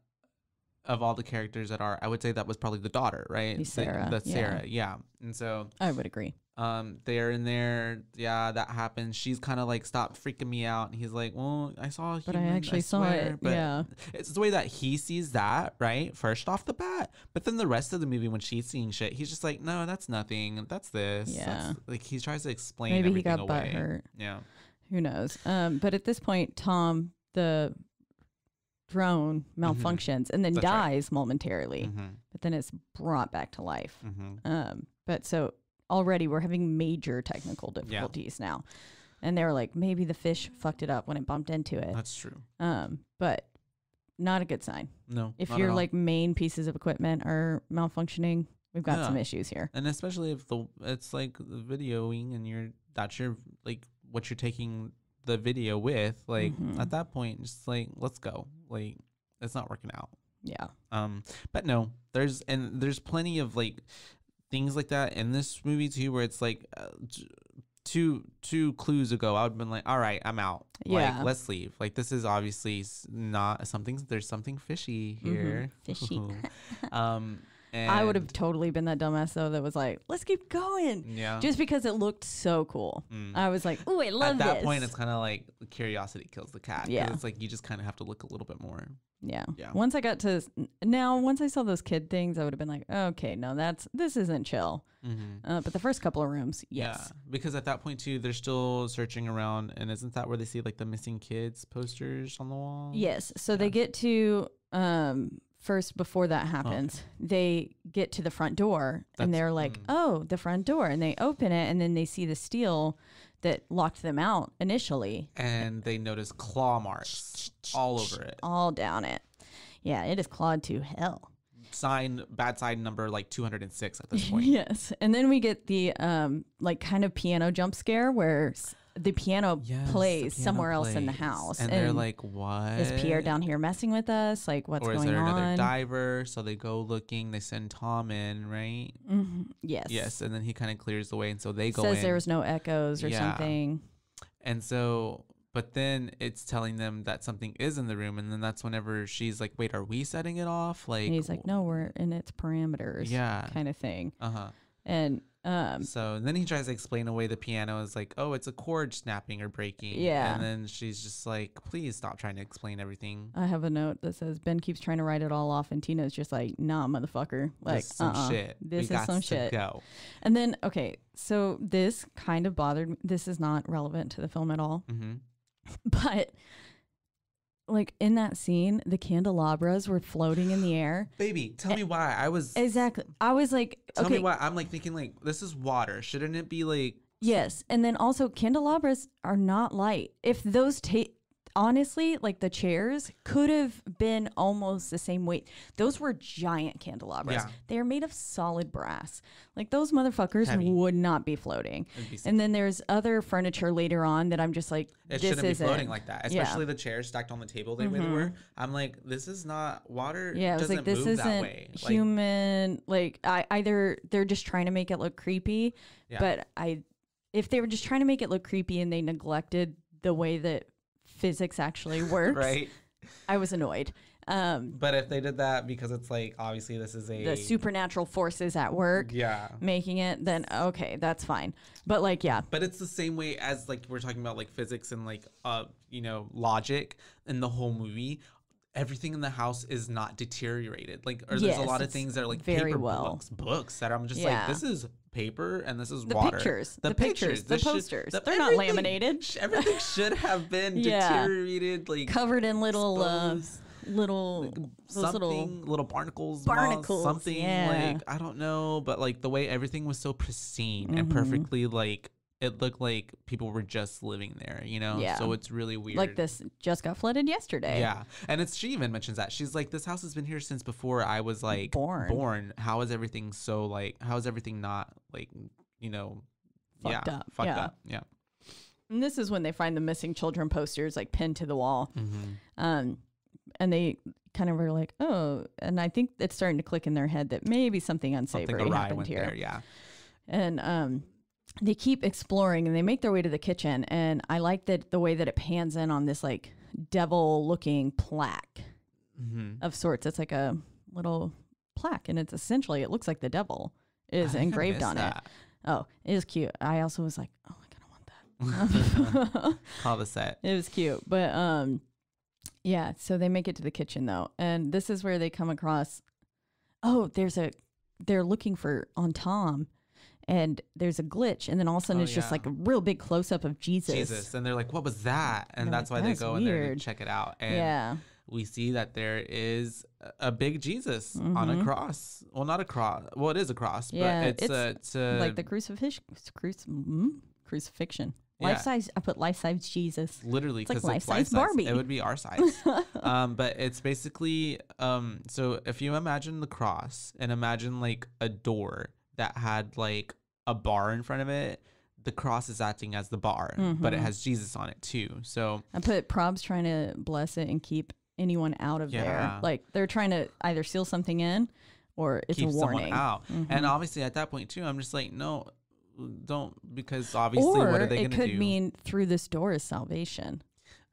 of all the characters that are, I would say that was probably the daughter, right? Sarah. That's Sarah, yeah. And so I would agree. they're in there. Yeah, that happens. She's kind of like, stop freaking me out. And he's like, well, I saw a But I human, actually saw swear. it. But Yeah. it's the way that he sees that, right? First off the bat. But then the rest of the movie, when she's seeing shit, he's just like, no, that's nothing. That's this. Yeah. That's, like, he tries to explain Maybe he everything got away. butthurt. Yeah. Who knows? But at this point, Tom, the drone, malfunctions and then That's right. dies momentarily. But then it's brought back to life. But so already we're having major technical difficulties now. And they were like, maybe the fish fucked it up when it bumped into it. That's true. But not a good sign. No. If not your at all. like main pieces of equipment are malfunctioning, we've got Yeah. some issues here. And especially if it's like videoing and that's your like what you're taking the video with, like at that point, just like, let's go. Like, it's not working out. Yeah. But no, there's plenty of like things like that in this movie too, where it's like two clues ago, I would have been like, all right, I'm out. Yeah. Like, let's leave. Like, this is obviously not something. There's something fishy here. Fishy. And I would have totally been that dumbass though that was like, let's keep going. Yeah. Just because it looked so cool. I was like, ooh, I love this. At that point, it's kind of like curiosity kills the cat. 'Cause Yeah. It's like you just kind of have to look a little bit more. Yeah. Yeah. Once I saw those kid things, I would have been like, okay, no, this isn't chill. But the first couple of rooms, yes. Yeah. Because at that point too, they're still searching around, and isn't that where they see like the missing kids posters on the wall? Yes. So they get to first before that happens, they get to the front door and they're like, oh, the front door, and they open it and then they see the steel that locked them out initially. And they notice claw marks all over it. All down it. Yeah, it is clawed to hell. Bad sign number like 206 at this point. Yes. And then we get the like kind of piano jump scare where the piano plays somewhere else in the house. And they're like, what? Is Pierre down here messing with us? Like, what's going on? Or is there another diver? So they go looking. They send Tom in, right? Yes. Yes. And then he kind of clears the way. And so they go in. Says there was no echoes or something. And so, but then it's telling them that something is in the room. And then that's whenever she's like, wait, are we setting it off? Like, and he's like, no, we're in its parameters. Yeah. Kind of thing. And And so then he tries to explain away the piano is like, oh, it's a chord snapping or breaking. Yeah. And then she's just like, please stop trying to explain everything. I have a note that says Ben keeps trying to write it all off, and Tina's just like, nah, motherfucker. Like, this is some shit. This We is some shit. Go. And then, okay, so this kind of bothered me. This is not relevant to the film at all. But like in that scene, the candelabras were floating in the air. Baby, tell me why. I was like, tell me why. I'm like thinking like, this is water. Shouldn't it be like? Yes. And then also candelabras are not light. If those honestly, like the chairs could have been almost the same weight. Those were giant candelabras. Yeah. They are made of solid brass. Like those motherfuckers Heavy. would not be floating. And then there's other furniture later on that I'm just like, It this shouldn't be isn't floating like that. Especially the chairs stacked on the table the way they were. I'm like, this is not water. Yeah, I was like, this move that isn't way. human. Like, either they're just trying to make it look creepy, but if they were just trying to make it look creepy and they neglected the way that physics actually works, right? I was annoyed. But if they did that because it's like, obviously this is the supernatural forces at work, making it, then okay, that's fine. But like, but it's the same way as like we're talking about like physics and like logic in the whole movie. Everything in the house is not deteriorated. Like, or there's a lot of things that are like very paper well. books that I'm just like, this is paper and this is the water. Pictures, the This posters, they're not laminated. Everything should have been deteriorated, like covered in little little barnacles, something like I don't know, but like the way everything was so pristine and perfectly like it looked like people were just living there, you know? Yeah. So it's really weird. Like this just got flooded yesterday. Yeah. And she even mentions that. She's like, this house has been here since before I was like born. How is everything so like, how is everything not like, you know, Fucked up. Fucked Yeah. up. Yeah. And this is when they find the missing children posters like pinned to the wall. And they kind of were like, oh, and I think it's starting to click in their head that maybe something unsavory happened here. There, yeah. And they keep exploring and they make their way to the kitchen. And I like that the way that it pans in on this like devil looking plaque of sorts. It's like a little plaque, and it's essentially, it looks like the devil is engraved on it. Oh, it is cute. I also was like, oh, I kind of want that. Call the set. It was cute. But yeah, so they make it to the kitchen though. And this is where they come across, they're looking on Tom. And there's a glitch, and then all of a sudden it's just like a real big close up of Jesus. And they're like, what was that? And that's why they go in there to check it out. And we see that there is a big Jesus on a cross. Well, not a cross. Well, it is a cross, but it's like the crucifixion. Life size. I put life size Jesus. Literally, because it's life size Barbie. It would be our size. But it's basically so if you imagine the cross and imagine like a door that had like a bar in front of it, the cross is acting as the bar, but it has Jesus on it too. So I put probs trying to bless it and keep anyone out of there. Like they're trying to either seal something in or it's keep a warning. Someone out. And obviously at that point too, I'm just like, no, don't, because obviously what are they going to do? It could mean through this door is salvation.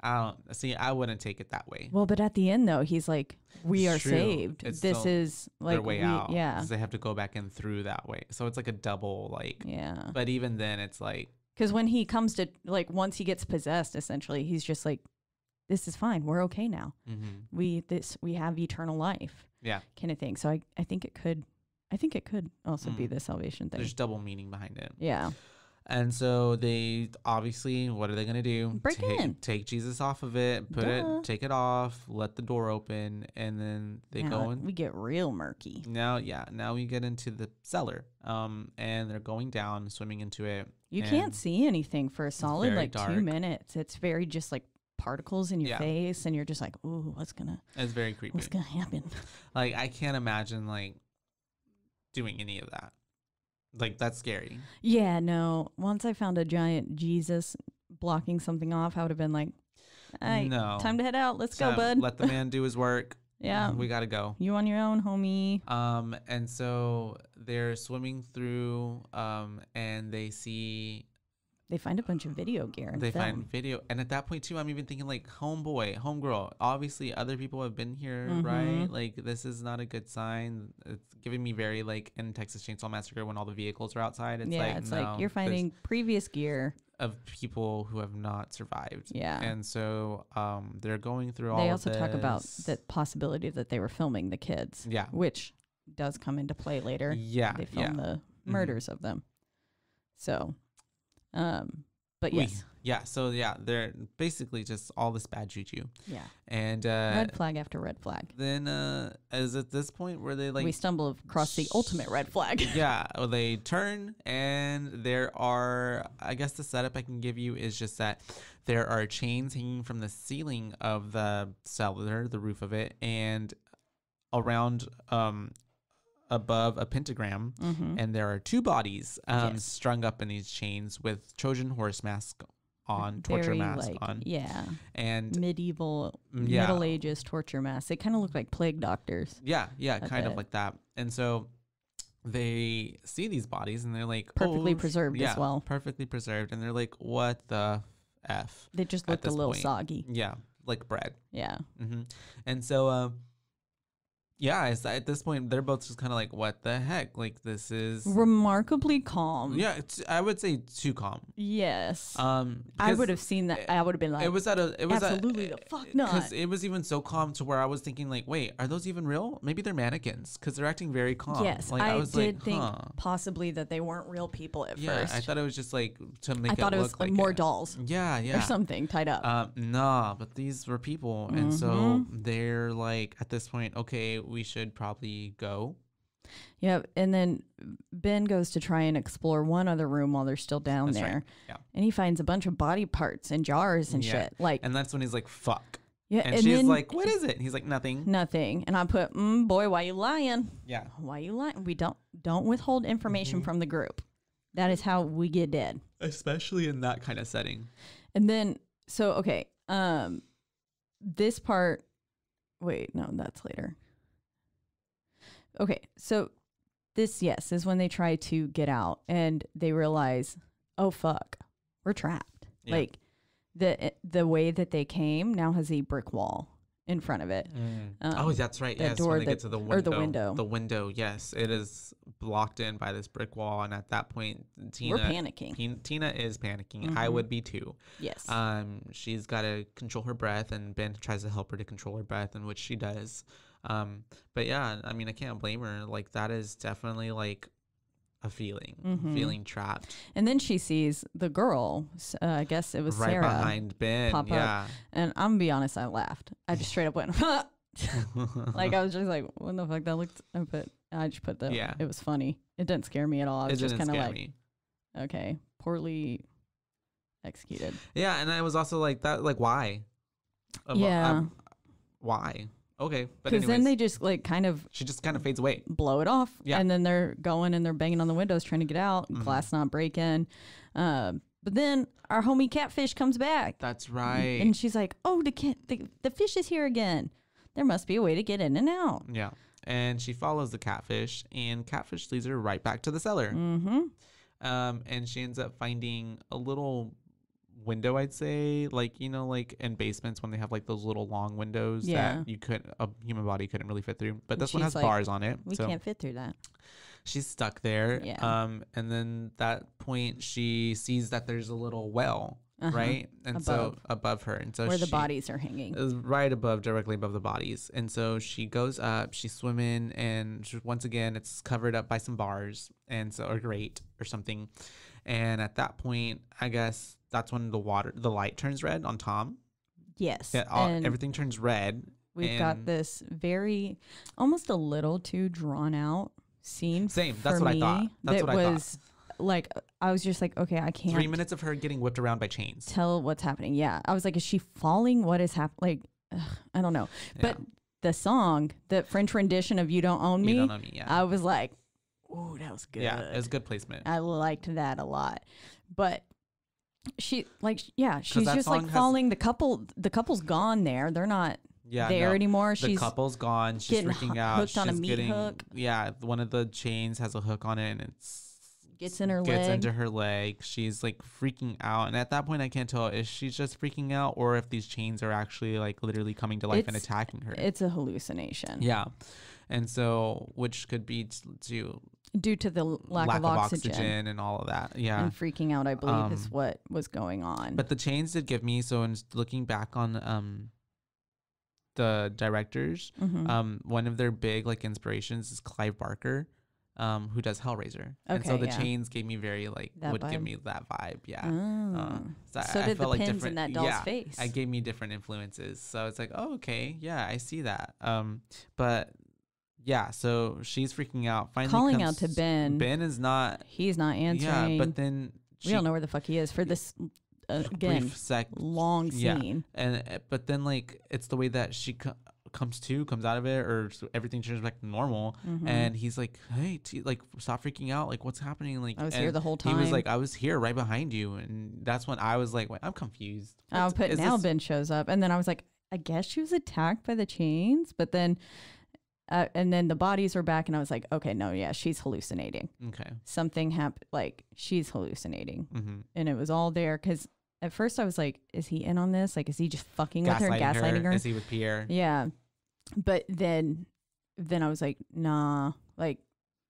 I wouldn't take it that way. Well, but at the end though, he's like, we are true. saved. This is like their way out. Yeah. Because they have to go back in through that way. So it's like a double like. Yeah. But even then it's like. Because when he comes to like, once he gets possessed, essentially, he's just like, this is fine. We're okay now. We have eternal life. Yeah. Kind of thing. So I think it could also be the salvation thing. There's double meaning behind it. Yeah. And so they obviously, what are they going to do? Take Jesus off of it, take it off, let the door open, and then they go in. We get real murky. Now we get into the cellar. And they're going down, swimming into it. You can't see anything for a solid like dark. 2 minutes. It's very just like particles in your face, and you're just like, ooh, it's very creepy. What's gonna happen? Like I can't imagine like doing any of that. Like that's scary. Yeah, no. Once I found a giant Jesus blocking something off, I would have been like, "Hey, no, time to head out. Let's go, bud. Let the man do his work. Yeah, we gotta go. You on your own, homie." And so they're swimming through, and they find a bunch of video gear. Find video, and at that point too, I'm even thinking like, homeboy, homegirl. Obviously, other people have been here, right? Like this is not a good sign. It's giving me very like in Texas Chainsaw Massacre when all the vehicles are outside. It's like you're finding previous gear of people who have not survived. Yeah, and so they're going through all. They also talk about the possibility that they were filming the kids. Yeah, which does come into play later. Yeah, they film the murders of them. So. But yes. So they're basically just all this bad juju. Yeah. And red flag after red flag. Then is at this point where they like we stumble across the ultimate red flag. Yeah. Well, they turn, and there are, I guess the setup I can give you is just that there are chains hanging from the ceiling of the cellar, the roof of it, and around above a pentagram, and there are 2 bodies strung up in these chains with Trojan horse mask on, torture mask on. Yeah. And medieval, Middle Ages torture masks. They kind of look like plague doctors. Yeah, kind of like that. And so they see these bodies and they're like perfectly preserved as well. Perfectly preserved. And they're like, what the F? They just looked a little soggy. Yeah, like bread. Yeah. And so it's at this point they're both just kind of like, what the heck? Like this is remarkably calm. Yeah, I would say too calm. Yes. I would have seen that. I would have been like, absolutely the fuck not. Because it was even so calm to where I was thinking like, wait, are those even real? Maybe they're mannequins because they're acting very calm. Yes, like, I did think possibly that they weren't real people at first. I thought it was just like to make. I thought it was like more dolls. Yeah, or something tied up. Nah, but these were people, and so they're like at this point, okay, we should probably go. Yep. And then Ben goes to try and explore one other room while they're still down That's there. right. Yeah. And he finds a bunch of body parts and jars and shit. Like, and that's when he's like, fuck. yeah. And she's then like, what is it? And he's like, nothing. nothing. And I put, boy, why you lying? Yeah. Why you lying? We don't withhold information from the group. That is how we get dead. Especially in that kind of setting. And then, so, okay. This part, wait, no, that's later. Okay. So this, yes, is when they try to get out and they realize, oh, fuck, we're trapped. Yeah. Like the way that they came now has a brick wall in front of it. Oh, that's right. the Yes, door when they that- get to the window. or the window. The window, yes. It is blocked in by this brick wall. And at that point, Tina... We're panicking. Tina is panicking. I would be too. Yes. She's got to control her breath, and Ben tries to help her to control her breath, in which she does. But yeah, I mean, I can't blame her. Like, that is definitely like a feeling trapped. And then she sees the girl, I guess it was Right Sarah, behind Ben. pop Yeah. up. And I'm gonna be honest, I laughed. I just straight up went, like, I was just like, what the fuck, that looked, I just put that, Yeah. it was funny. It didn't scare me at all. I was It just didn't kind of scare like, me. okay, poorly executed. Yeah, and I was also like, that, like, why? Yeah. Why? Okay, but Because anyways, then they just like kind of she just kind of fades away. blow it off. Yeah. And then they're going and they're banging on the windows trying to get out. Glass not breaking. But then our homie Catfish comes back. That's right. And she's like, oh, the fish is here again. There must be a way to get in and out. Yeah, and she follows the catfish, and catfish leads her right back to the cellar. Mm-hmm. And she ends up finding a little window, I'd say, like, you know, like in basements when they have like those little long windows Yeah. that a human body couldn't really fit through, but this one She's has like, bars on it, We so can't fit through that. she's stuck there. Yeah. And then that point she sees that there's a little well, Uh-huh. right, and so above her, and so Where the she- bodies are hanging. is right above, directly above the bodies. And so she goes up, she's swimming, and once again, it's covered up by some bars, and so, or grate or something. And at that point, I guess that's when the light turns red on Tom. Yes. Yeah, and everything turns red. we've got and- this very, almost a little too drawn out scene. Same. That's for what I me thought. That's that what I was like, I was just like, okay, I can't 3 minutes of her getting whipped around by chains. tell what's happening. Yeah. I was like, is she falling? What is happening? Like, I don't know. But the song, the French rendition of You Don't Own Me, You Don't Own Me, yeah. I was like, ooh, that was good. Yeah, it was good placement. I liked that a lot. But she, like, yeah, she's that just like song has- falling. The couple's gone there. They're not Yeah, there no. anymore. The She's couple's gone. She's getting freaking out. hooked on a She's meat getting, hook. Yeah, one of the chains has a hook on it, and gets in her gets leg. into her leg. She's like freaking out, and at that point, I can't tell if she's just freaking out or if these chains are actually like literally coming to life and It's- attacking her. It's a hallucination. Yeah, and so which could be to Due to the lack of oxygen. and all of that. Yeah, And freaking out, I believe, is what was going on. but the chains did give me, so in looking back on the directors, Mm-hmm. one of their big like inspirations is Clive Barker, who does Hellraiser. And so Okay, the yeah. chains gave me very like That would give vibe? me that vibe. Yeah. Oh. So So I did the felt like pins in different, that doll's yeah, face. I gave me different influences. So it's like, oh, okay, yeah, I see that. But yeah, so she's freaking out. Finally Calling comes- out to Ben. Ben is not. He's not answering. Yeah, but then we don't know where the fuck he is for this, again, brief sec. long Yeah. scene. And but then like it's the way that she comes out of it, or everything turns back to normal, Mm-hmm. and he's like, hey, like stop freaking out, like what's happening, like I was and here the whole he was time. like, I was here right behind you, and that's when I was like, wait, I'm confused. I'll put Is now this- Ben shows up, and then I was like, I guess she was attacked by the chains, but then and then the bodies were back, and I was like, okay, no, yeah, she's hallucinating. Okay. Something happened, like she's hallucinating, Mm-hmm. and it was all there. Because at first I was like, is he in on this? Like, is he just fucking with her, gaslighting her? Is he with Pierre? Yeah, but then I was like, nah, like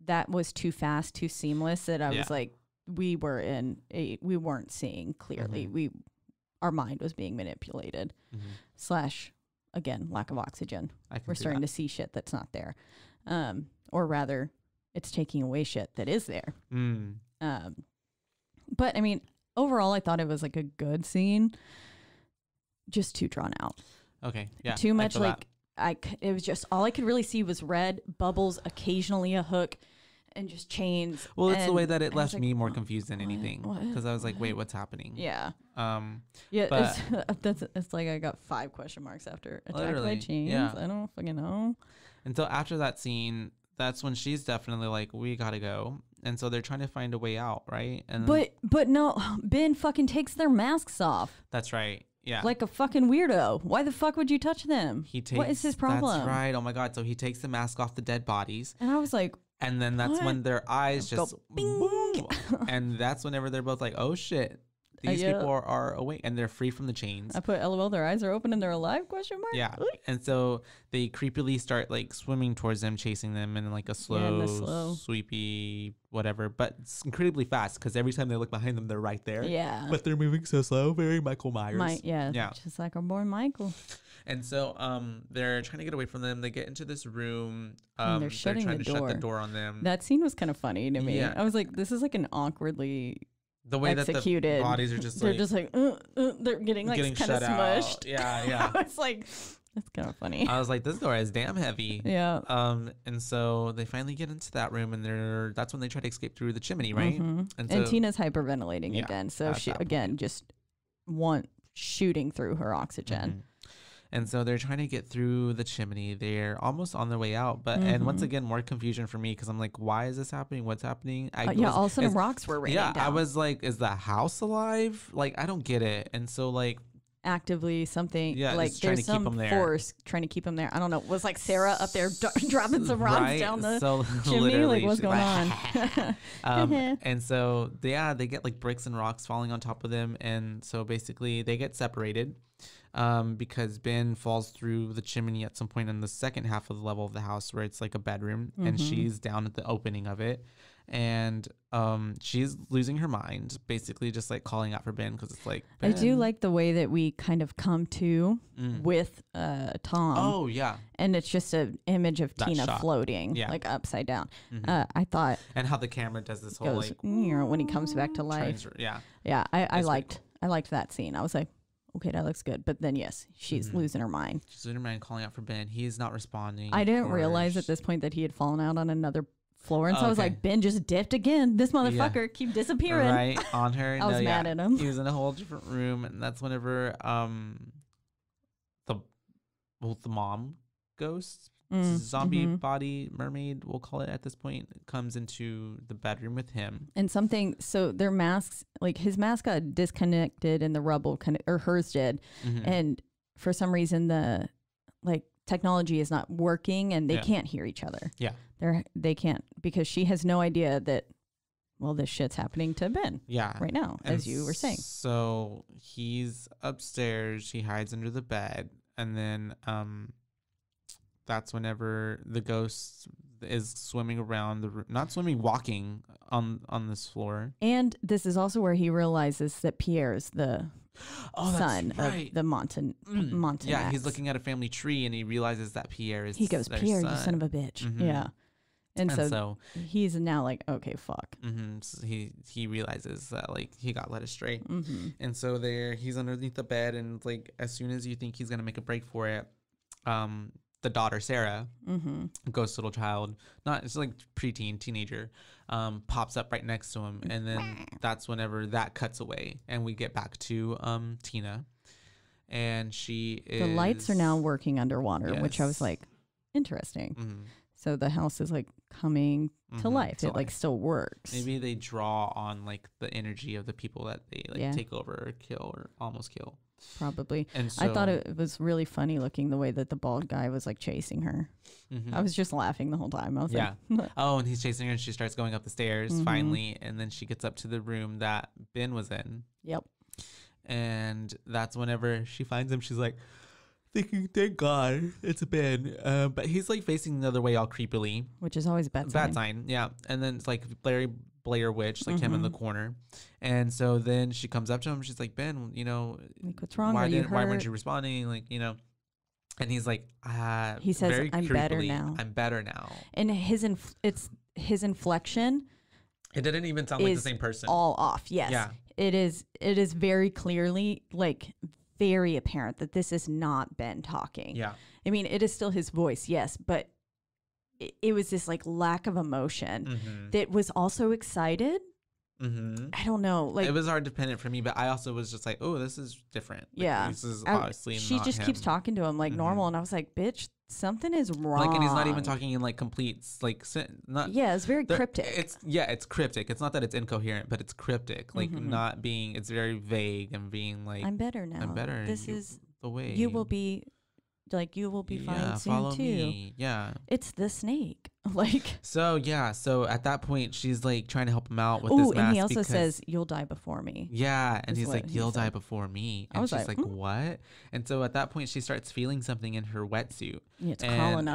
that was too fast, too seamless. That I Yeah. was like, we weren't seeing clearly. Mm-hmm. Our mind was being manipulated. Mm-hmm. / again, lack of oxygen. I can We're see starting that. to see shit that's not there, or rather, it's taking away shit that is there. Mm. But I mean, overall, I thought it was like a good scene. Just too drawn out. Okay. Yeah. Too I much feel like that. it was just all I could really see was red bubbles, occasionally a hook, and just chains. Well, it's the And way that it I was left like, me more confused than anything, what? because I was like, wait, what's happening? Yeah. But It's like I got 5 question marks after attacked by Literally, chains. yeah. I don't fucking know. and so after that scene, that's when she's definitely like, we gotta go. And so they're trying to find a way out, right? And But no, Ben fucking takes their masks off that's right. Yeah. like a fucking weirdo. Why the fuck would you touch them? He takes, what is his problem? That's right. Oh my God. So he takes the mask off the dead bodies. And I was like, And then that's What? when their eyes Go just bing. boom. And that's whenever they're both like, oh shit. These yeah. people are awake and they're free from the chains. I put LOL, their eyes are open and they're alive, question mark? Yeah. Oy. And so they creepily start like swimming towards them, chasing them in like a slow, sweepy, whatever. But it's incredibly fast because every time they look behind them, they're right there. Yeah. But they're moving so slow, very Michael Myers. Yeah. Just like our boy Michael. And so they're trying to get away from them. They get into this room. And they're shutting trying the to shut the door. door on them. That scene was kind of funny to me. Yeah. I was like, this is like an awkwardly The way executed. that the bodies are just they're like, just like, they're getting like kind of shut smushed. out. Yeah, yeah. I was like, that's kind of funny. I was like, this door is damn heavy. Yeah. And so they finally get into that room, and that's when they try to escape through the chimney, right? Mhm. And And so, Tina's hyperventilating Yeah, again. So at she, that again, just shooting through her oxygen. Mhm. And so they're trying to get through the chimney. They're almost on their way out, but and once again, more confusion for me because I'm like, why is this happening? What's happening? All of a sudden rocks were raining down. I was like, is the house alive? Like, I don't get it. And so like, Actively something like it's trying there's to keep some 'em there. force trying to keep them there. I don't know. Was like Sarah up there dropping some rocks right? down the so chimney? literally, Like what's she's going on? And so they get like bricks and rocks falling on top of them, and so basically they get separated because Ben falls through the chimney at some point in the second half of the level of the house where it's like a bedroom, and she's down at the opening of it, and she's losing her mind, basically just like calling out for Ben because it's like, I do "Ben." like the way that we kind of come to with Tom. Oh yeah, And it's just an image of That Tina shot. floating, Yeah. like upside down. Mhm. I thought and how the camera does this whole goes like when he comes back to life. yeah. Yeah, I It's pretty liked that scene. I was like, okay, that looks good. But then yes, she's losing her mind. She's losing her mind, calling out for Ben. He's not responding. I of didn't realize course. at this point that he had fallen out on another floor, and so I was Okay. like, Ben just dipped again. This motherfucker keep disappearing. Right on her. I was mad at him. He was in a whole different room, and that's whenever the mom ghost zombie body mermaid, we'll call it at this point, comes into the bedroom with him. And something, so their masks, like his mask got disconnected in the rubble, or hers did, and for some reason the technology is not working, and they can't hear each other. Yeah. They can't, because she has no idea that, well, this shit's happening to Ben. Yeah. Right now, And as you were saying. So he's upstairs. She hides under the bed, and then that's whenever the ghost is swimming around the room, not swimming, walking on this floor. And this is also where he realizes that Pierre is the son right. of the Montagnards. Yeah, he's looking at a family tree and he realizes that Pierre is. He goes, their Pierre, son. you son of a bitch. Mhm. Yeah. And And so he's now like, okay, fuck. So he realizes that like he got led astray, Mm-hmm. and so he's underneath the bed, and like as soon as you think he's gonna make a break for it, the daughter Sarah, ghost little child, it's like preteen teenager, pops up right next to him, and then that's whenever that cuts away, and we get back to Tina, and she is. The lights are now working underwater, which I was Yes. like, interesting. Mhm. So the house is like coming to life. to It like life. still works. Maybe they draw on like the energy of the people that they like Yeah. take over or kill or almost kill. Probably. And so I thought it was really funny looking the way that the bald guy was like chasing her. Mhm. I was just laughing the whole time. I was Yeah. like, Oh, and he's chasing her, and she starts going up the stairs Mhm. finally, and then she gets up to the room that Ben was in, yep. and that's whenever she finds him. She's like, thinking, "Thank God, it's Ben." But he's like facing the other way, all creepily. Which is always a bad sign. Bad sign, yeah. And then it's like Blair Witch, like him in the corner, and so then she comes up to him. She's like, "Ben, Like, what's wrong? why Are you weren't hurt? you responding?" Like, And he's like, He says, very "I'm better creepily, now." I'm better now. And it's his inflection It didn't even sound like the is same person. all off. Yes. Yeah. It is very clearly like very apparent that this is not Ben talking. Yeah. I mean, it is still his voice, yes, but it was this like lack of emotion that was also excited. I don't know. Like, it was hard to pin it for me, but I also was just like, oh, this is different. Like, yeah. this is obviously she not just him. keeps talking to him like normal. And I was like, bitch, something is wrong. Like, and he's not even talking in like complete, like, not. Yeah, it's very cryptic. It's cryptic. It's not that it's incoherent, but it's cryptic. Like, not being, it's very vague and being like, I'm better now. I'm better. This is the way. You will be fine soon follow too. Me. Yeah. It's the snake. Like, so at that point she's like trying to help him out with this mask. And he also says, "You'll die before me." Yeah, and he's like, "You'll die before me." And I was she's like, like, "What?" And so at that point she starts feeling something in her wetsuit. Yeah, it's crawling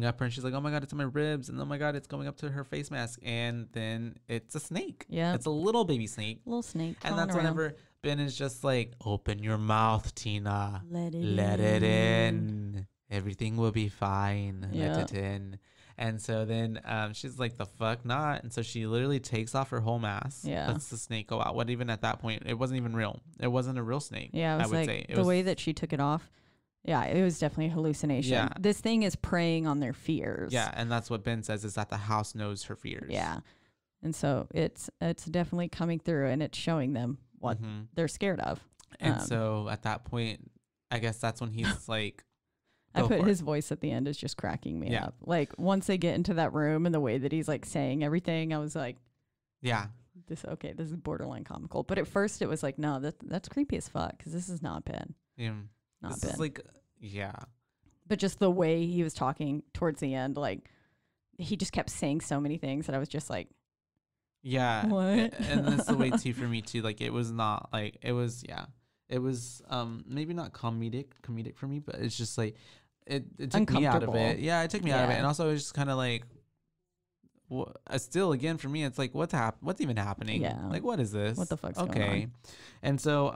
up her, and she's like, "Oh my god, it's in my ribs!" And oh my god, it's going up to her face mask. And then it's a snake. Yeah, it's a little baby snake. Little snake. And that's around. whenever Ben is just like, "Open your mouth, Tina. Let it in. Everything will be fine. Yeah. Let it in." And so then she's like, the fuck not. And so she literally takes off her whole mask. Yeah. Lets the snake go out. What even at that point, it wasn't even real. It wasn't a real snake. Yeah, I would say. The way that she took it off, yeah, it was definitely a hallucination. Yeah. This thing is preying on their fears. Yeah, and that's what Ben says, is that the house knows her fears. Yeah. And so it's definitely coming through, and it's showing them what they're scared of. And so at that point, I guess that's when he's like, I put his voice at the end is just cracking me up. Like, once they get into that room and the way that he's like saying everything, I was like, yeah, this is borderline comical. But at first it was like, no, that's creepy as fuck, because this is not Ben. Yeah. Not this Ben. is like, yeah. But just the way he was talking towards the end, like, he just kept saying so many things that I was just like, yeah. What? And that's the way too for me too. Like, it was not like, it was maybe not comedic for me, but it's just like, it took me out of it. Yeah, it took me out of it. And also it was just kind of like, still again for me, it's like, what's even happening? Yeah. Like, what is this? What the fuck's okay. going on? And so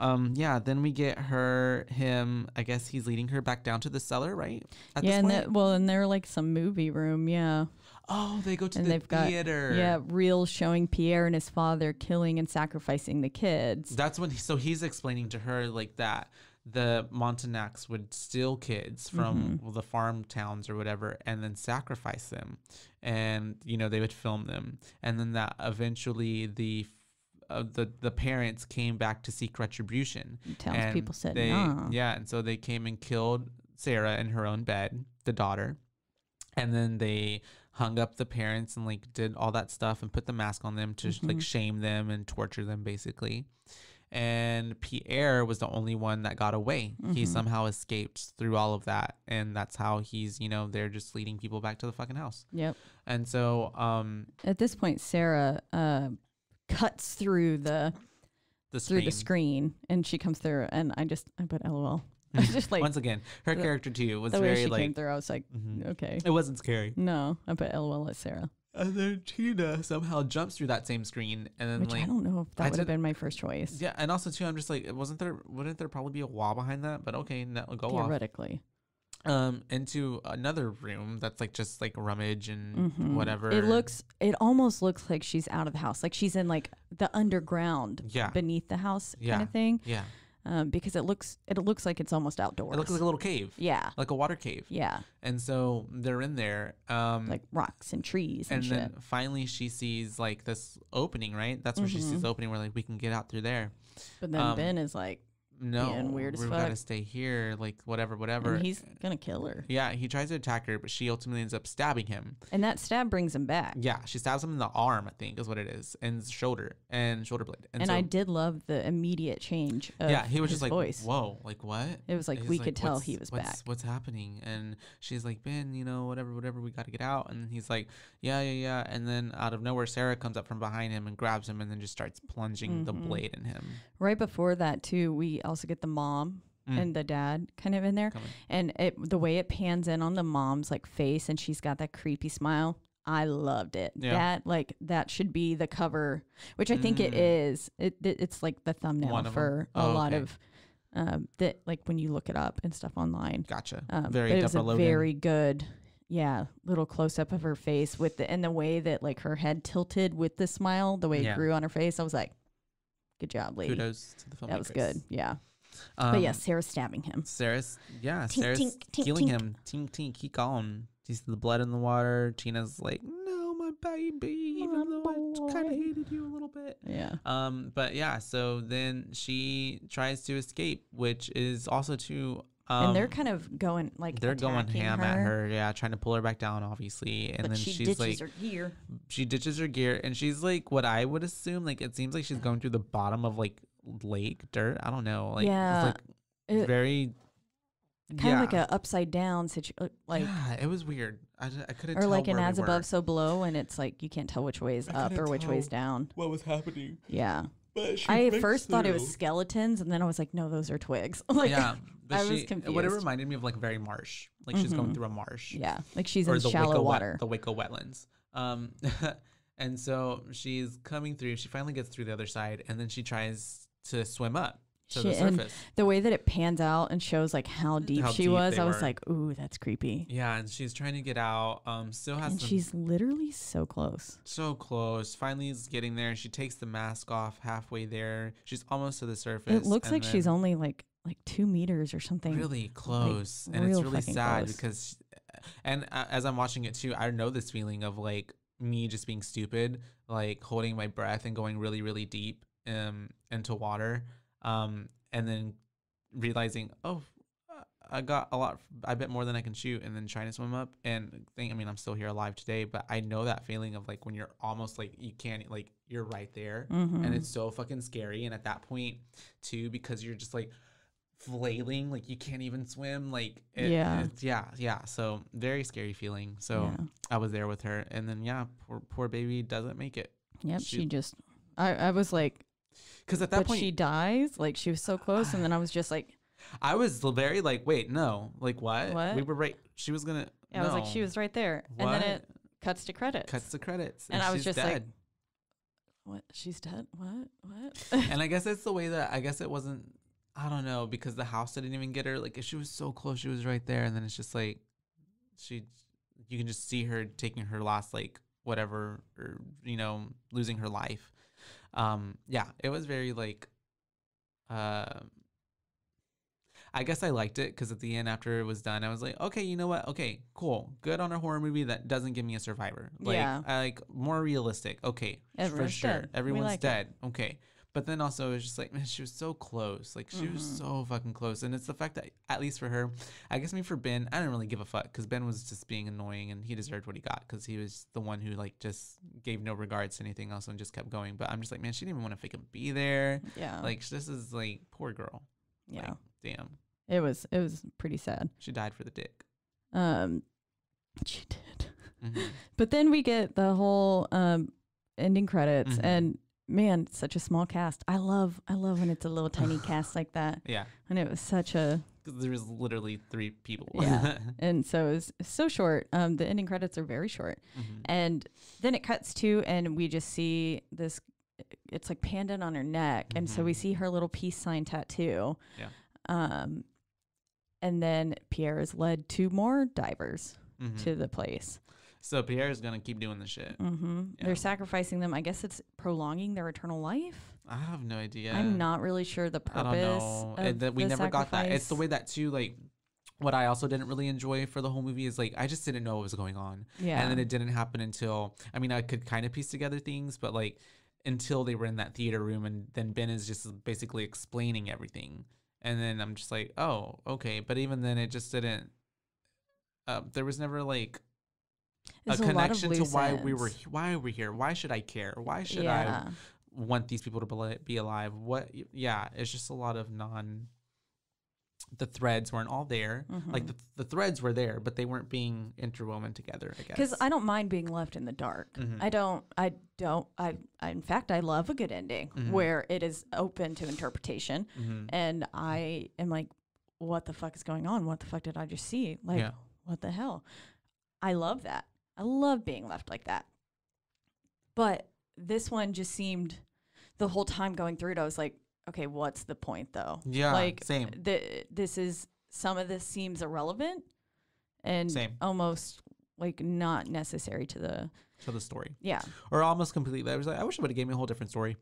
then we get him, I guess he's leading her back down to the cellar, right? At this point? And they're like some movie room, yeah. Oh, they go to and the they've theater. Got, reels showing Pierre and his father killing and sacrificing the kids. That's when he's explaining to her like that the Montagnac's would steal kids from the farm towns or whatever and then sacrifice them, and they would film them, and then that eventually the parents came back to seek retribution. Townspeople said no. Yeah, and so they came and killed Sarah in her own bed, the daughter, and then they hung up the parents and like did all that stuff and put the mask on them to like shame them and torture them basically. And Pierre was the only one that got away. He somehow escaped through all of that, and that's how he's they're just leading people back to the fucking house. Yep. And so at this point Sarah cuts through the screen, and she comes through, and I put LOL. I just like, once again, her character too was the very way she like came through. I was like, okay, it wasn't scary. No, I put LOL at Sarah. And then Tina somehow jumps through that same screen, and then which like, I don't know if that would have been my first choice. Yeah, and also too, I'm just like, wouldn't there probably be a wall behind that? But okay, no, go theoretically. Into another room that's like just like rummage and whatever. It almost looks like she's out of the house, like she's in like the underground, beneath the house kind of thing. Yeah. Because it looks like it's almost outdoors. It looks like a little cave. Yeah. Like a water cave. Yeah. And so they're in there. Like rocks and trees and shit. And then finally she sees like this opening, right? That's where she sees the opening where like we can get out through there. But then Ben is like, no, weird as fuck. We gotta stay here, like whatever. And he's gonna kill her. Yeah, he tries to attack her, but she ultimately ends up stabbing him. And that stab brings him back. Yeah, she stabs him in the arm, I think, is what it is, and shoulder blade. And so, I did love the immediate change. Of he was his just like, voice. Whoa, like what? It was like we could tell he was back. What's happening? And she's like, Ben, whatever, we gotta get out. And he's like, yeah. And then out of nowhere, Sarah comes up from behind him and grabs him, and then just starts plunging the blade in him. Right before that, too, we also get the mom and the dad kind of in there. And the way it pans in on the mom's like face, and she's got that creepy smile. I loved it. Yeah. That should be the cover, which I think it is. It's like the thumbnail for a lot of that, like when you look it up and stuff online. Gotcha. Very it was a very good, little close up of her face and the way that like her head tilted with the smile, the way it grew on her face. I was like, good job, lady. Kudos to the filmmakers. That was good. Yeah. But yeah, Sarah's stabbing him. Sarah's Tink, Sarah's tink, tink, killing tink. him. Tink tink, keep on. Sees the blood in the water. Tina's like, no, my baby, even though I kind of hated you a little bit. Yeah. But yeah, so then she tries to escape, which is also to And they're kind of going like they're going attacking ham at her, yeah, trying to pull her back down, obviously. And but then she she's ditches like, her gear. she ditches her gear, and she's like, what I would assume, like, it seems like she's going through the bottom of like lake dirt. I don't know, like, Yeah. it's like very Kind of like a upside down situation, like yeah, it was weird. I couldn't or tell like an where we as were. above, so below, and it's like you can't tell which way is up couldn't or which way is tell down. what was happening. Yeah. But she I at breaks first thought it was through. skeletons, and then I was like, no, those are twigs. Like, Yeah, but I was what it confused. reminded me of, like, very marsh, like she's going through a marsh. Yeah, like she's Or in the shallow Waco water. the Waco wetlands. And so she's coming through. She finally gets through the other side, and then she tries to swim up to the And surface. the way that it pans out and shows like how deep How she deep was, they I was were. like, ooh, that's creepy. Yeah, and she's trying to get out. Still has And some, she's literally so close. so close. Finally is getting there. She takes the mask off halfway there. She's almost to the surface. It looks and like she's then only like 2 meters or something. really close, and real it's really fucking sad close. because, and as I'm watching it too, I know this feeling of like me just being stupid, like holding my breath and going really, really deep into water, and then realizing, oh, I got I bet more than I can shoot, and then trying to swim up and think, I mean, I'm still here alive today, but I know that feeling of like when you're almost like you can't, like you're right there, and it's so fucking scary. And at that point too, because you're just like flailing, like you can't even swim, like yeah, so very scary feeling. So Yeah. I was there with her, and then poor baby doesn't make it. Yep, she just I was like, because at that but point she dies. Like she was so close, and then I was just like, I was very like, wait, no, like what? What? We were right. She was gonna. I was like, she was right there, and then it cuts to credits. Cuts to credits, And I was she's just like, dead. What? She's dead? What? And I guess it's the way that, I guess it wasn't, I don't know, because the house didn't even get her. Like, if she was so close, she was right there, and then it's just like, you can just see her taking her last, like, whatever, or, losing her life. Yeah, it was very, like, I guess I liked it because at the end, after it was done, I was like, okay, you know what? Okay, cool. Good on a horror movie that doesn't give me a survivor. Like, Yeah. I like more realistic. Okay, Everyone's for sure. dead. We Everyone's like it. dead. Okay. But then also, it's just like, man, she was so close. Like, she was so fucking close. And it's the fact that, at least for her, I guess for Ben, I didn't really give a fuck because Ben was just being annoying and he deserved what he got because he was the one who, like, just gave no regards to anything else and just kept going. But I'm just like, man, she didn't even want to fucking be there. Yeah. Like, this is, like, poor girl. Yeah. Like, damn. It was pretty sad. She died for the dick. She did. Mm-hmm. But then we get the whole ending credits, Mhm. and man, such a small cast. I love when it's a little tiny cast like that. Yeah. And it was such a Because there was literally 3 people. yeah, and so it was so short. The ending credits are very short, Mhm. and then it cuts to, and we just see this. It's like panned in on her neck, and so we see her little peace sign tattoo. Yeah. And then Pierre is led 2 more divers Mhm. to the place. So Pierre's going to keep doing the shit. Mm-hmm. Yeah. They're sacrificing them. I guess it's prolonging their eternal life. I have no idea. I'm not really sure the I purpose. don't know. Of And we the never got that. It's the sacrifice. way that, too, like, what I also didn't really enjoy for the whole movie is, like, I just didn't know what was going on. Yeah. And then it didn't happen until, I mean, I could kind of piece together things, but, like, until they were in that theater room, and then Ben is just basically explaining everything. And then I'm just like, oh, okay. But even then, it just didn't, there was never, like, There's a lot of connection to loose why ends. why are we here? Why should I care? Why should Yeah. I want these people to be alive? What? Yeah, it's just a lot of the threads weren't all there. Like the threads were there, but they weren't being interwoven together, I guess. Because I don't mind being left in the dark. Mhm. I in fact, I love a good ending where it is open to interpretation. And I am like, what the fuck is going on? What the fuck did I just see? Like, Yeah. what the hell? I love that. I love being left like that. But this one just seemed, the whole time going through it, I was like, okay, what's the point though? Yeah, like same. Some of this seems irrelevant and Same. almost like not necessary to the story. yeah. Or almost completely. I was like, I wish it would have gave me a whole different story.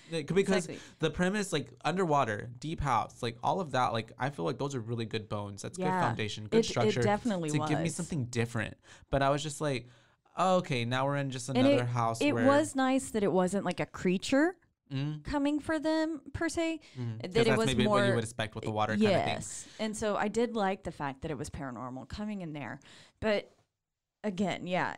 Because Exactly. the premise, like underwater, deep house, like all of that, like I feel like those are really good bones. That's good foundation, good structure. It definitely to give me was. something different. But I was just like, oh, okay, now we're in just And another house. It where, was nice that it wasn't like a creature Mm, coming for them per se. mm. 'Cause That it that's was maybe more what you would expect with the water kind of thing. yes. And so I did like the fact that it was paranormal coming in there. But again, yeah,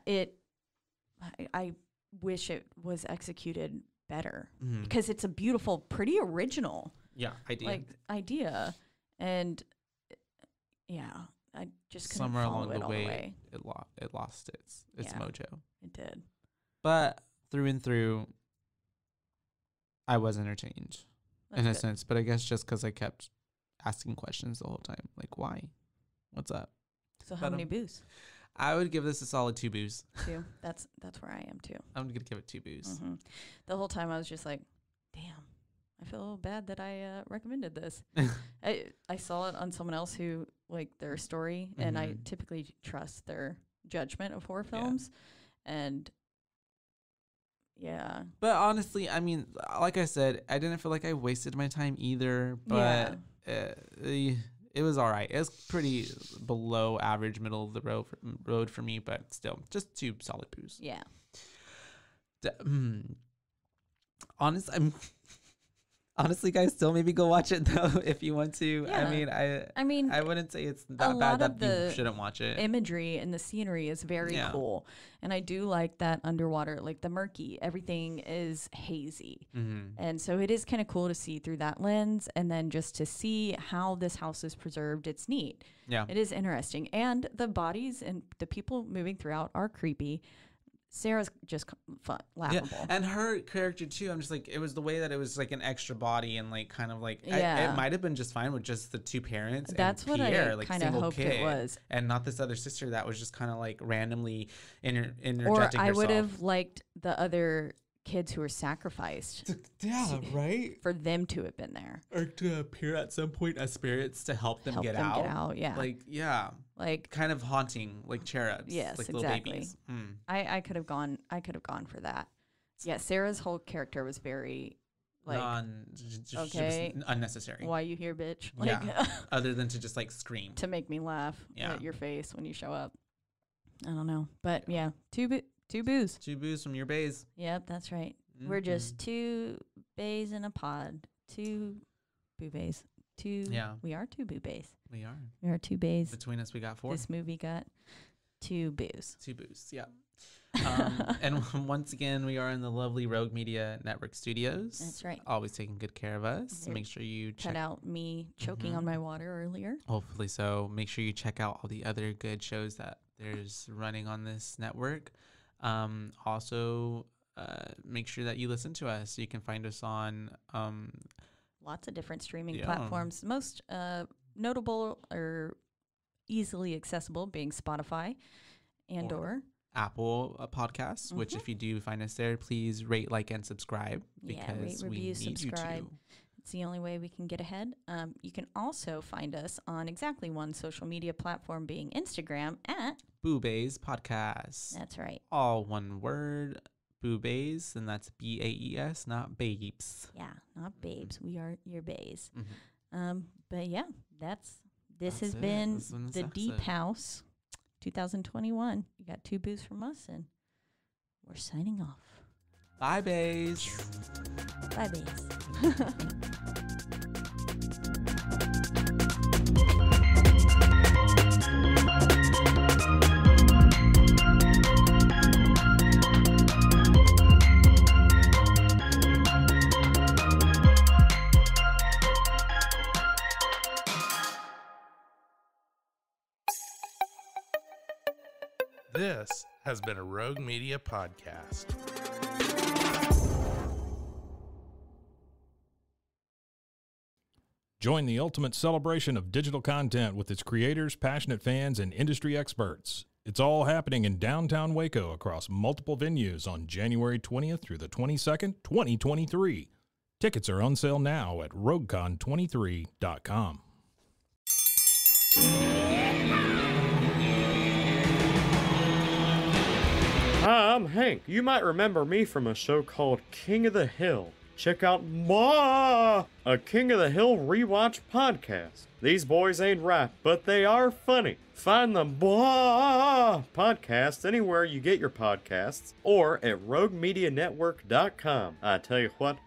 I wish it was executed better Mhm. because it's a beautiful, pretty original Yeah, idea. And yeah, I just couldn't somewhere follow along it the all way, it lost its Yeah. mojo. It did. But through and through, I was entertained in a That's good. sense. But I guess just because I kept asking questions the whole time, like why, what's up? So how But, many boos? I would give this a solid 2 boos. 2. That's where I am too. I'm gonna give it 2 boos. hmm The whole time I was just like, damn, I feel a little bad that I recommended this. I saw it on someone else who, like, their story, and I Mhm. typically trust their judgment of horror Yeah. films. And yeah. But honestly, I mean, like I said, I didn't feel like I wasted my time either. But it was all right. It was pretty below average, middle of the road for me. But still, just 2 solid boos. Yeah. Honestly, guys, still maybe go watch it though if you want to. Yeah. I mean, I wouldn't say it's that lot bad of that you the shouldn't watch it. Imagery and the scenery is very Yeah. cool. And I do like that underwater, like the murky, everything is hazy. Mm-hmm. And so it is kind of cool to see through that lens, and then just to see how this house is preserved. It's neat. Yeah. It is interesting. And the bodies and the people moving throughout are creepy. Sarah's just fun, laughable. Yeah, and her character too. I'm just like, it was the way that it was like an extra body and like kind of like Yeah. it might have been just fine with just the 2 parents. That's and what Pierre, I like, kind of single hoped kid, it was. and not this other sister that was just kind of like randomly interjecting Or herself. I would have liked the other kids who were sacrificed Yeah, right. for them to have been there. Or to appear at some point as spirits to help them get out. Yeah. Like kind of haunting, like cherubs. Yes, like exactly. little babies. Mm. I could have gone for that. Yeah, Sarah's whole character was very like, okay, unnecessary. why you here, bitch? Like, Yeah. Other than to just like scream. to make me laugh Yeah. at your face when you show up. I don't know, but yeah, two boos. 2 boos from your bays. Yep, that's right. We're just 2 bays in a pod. 2 BooBaes. We are 2 BooBaes. We are. We are 2 bays. Between us, we got 4. This movie got 2 boos. 2 boos, yeah. And once again, we are in the lovely Rogue Media Network studios. That's right. Always taking good care of us. Here. Make sure you Cut check out me choking Mhm. on my water earlier. Hopefully so. Make sure you check out all the other good shows that there's running on this network. Also, make sure that you listen to us. You can find us on Lots of different streaming Yeah. platforms. Most notable or easily accessible being Spotify and or Apple Podcasts, which Mhm. if you do find us there, please rate, like, and subscribe Yeah, because rate, we review, need subscribe. you to. It's the only way we can get ahead. You can also find us on exactly one social media platform being Instagram at, BooBaes Podcast. that's right. All one word, BooBaes, and that's BAES, not babes. Yeah, not babes. We are your bays. Mhm. But yeah, this That's has it. been This one is the Deep episode. House 2021. You got 2 boos from us, and we're signing off. Bye, bays. Bye, bays. This has been a Rogue Media podcast. Join the ultimate celebration of digital content with its creators, passionate fans, and industry experts. It's all happening in downtown Waco across multiple venues on January 20th through the 22nd, 2023. Tickets are on sale now at roguecon23.com. Hi, I'm Hank. You might remember me from a show called King of the Hill. check out a King of the Hill rewatch podcast. These boys ain't rap, but they are funny. Find the podcast anywhere you get your podcasts or at roguemedianetwork.com. I tell you what.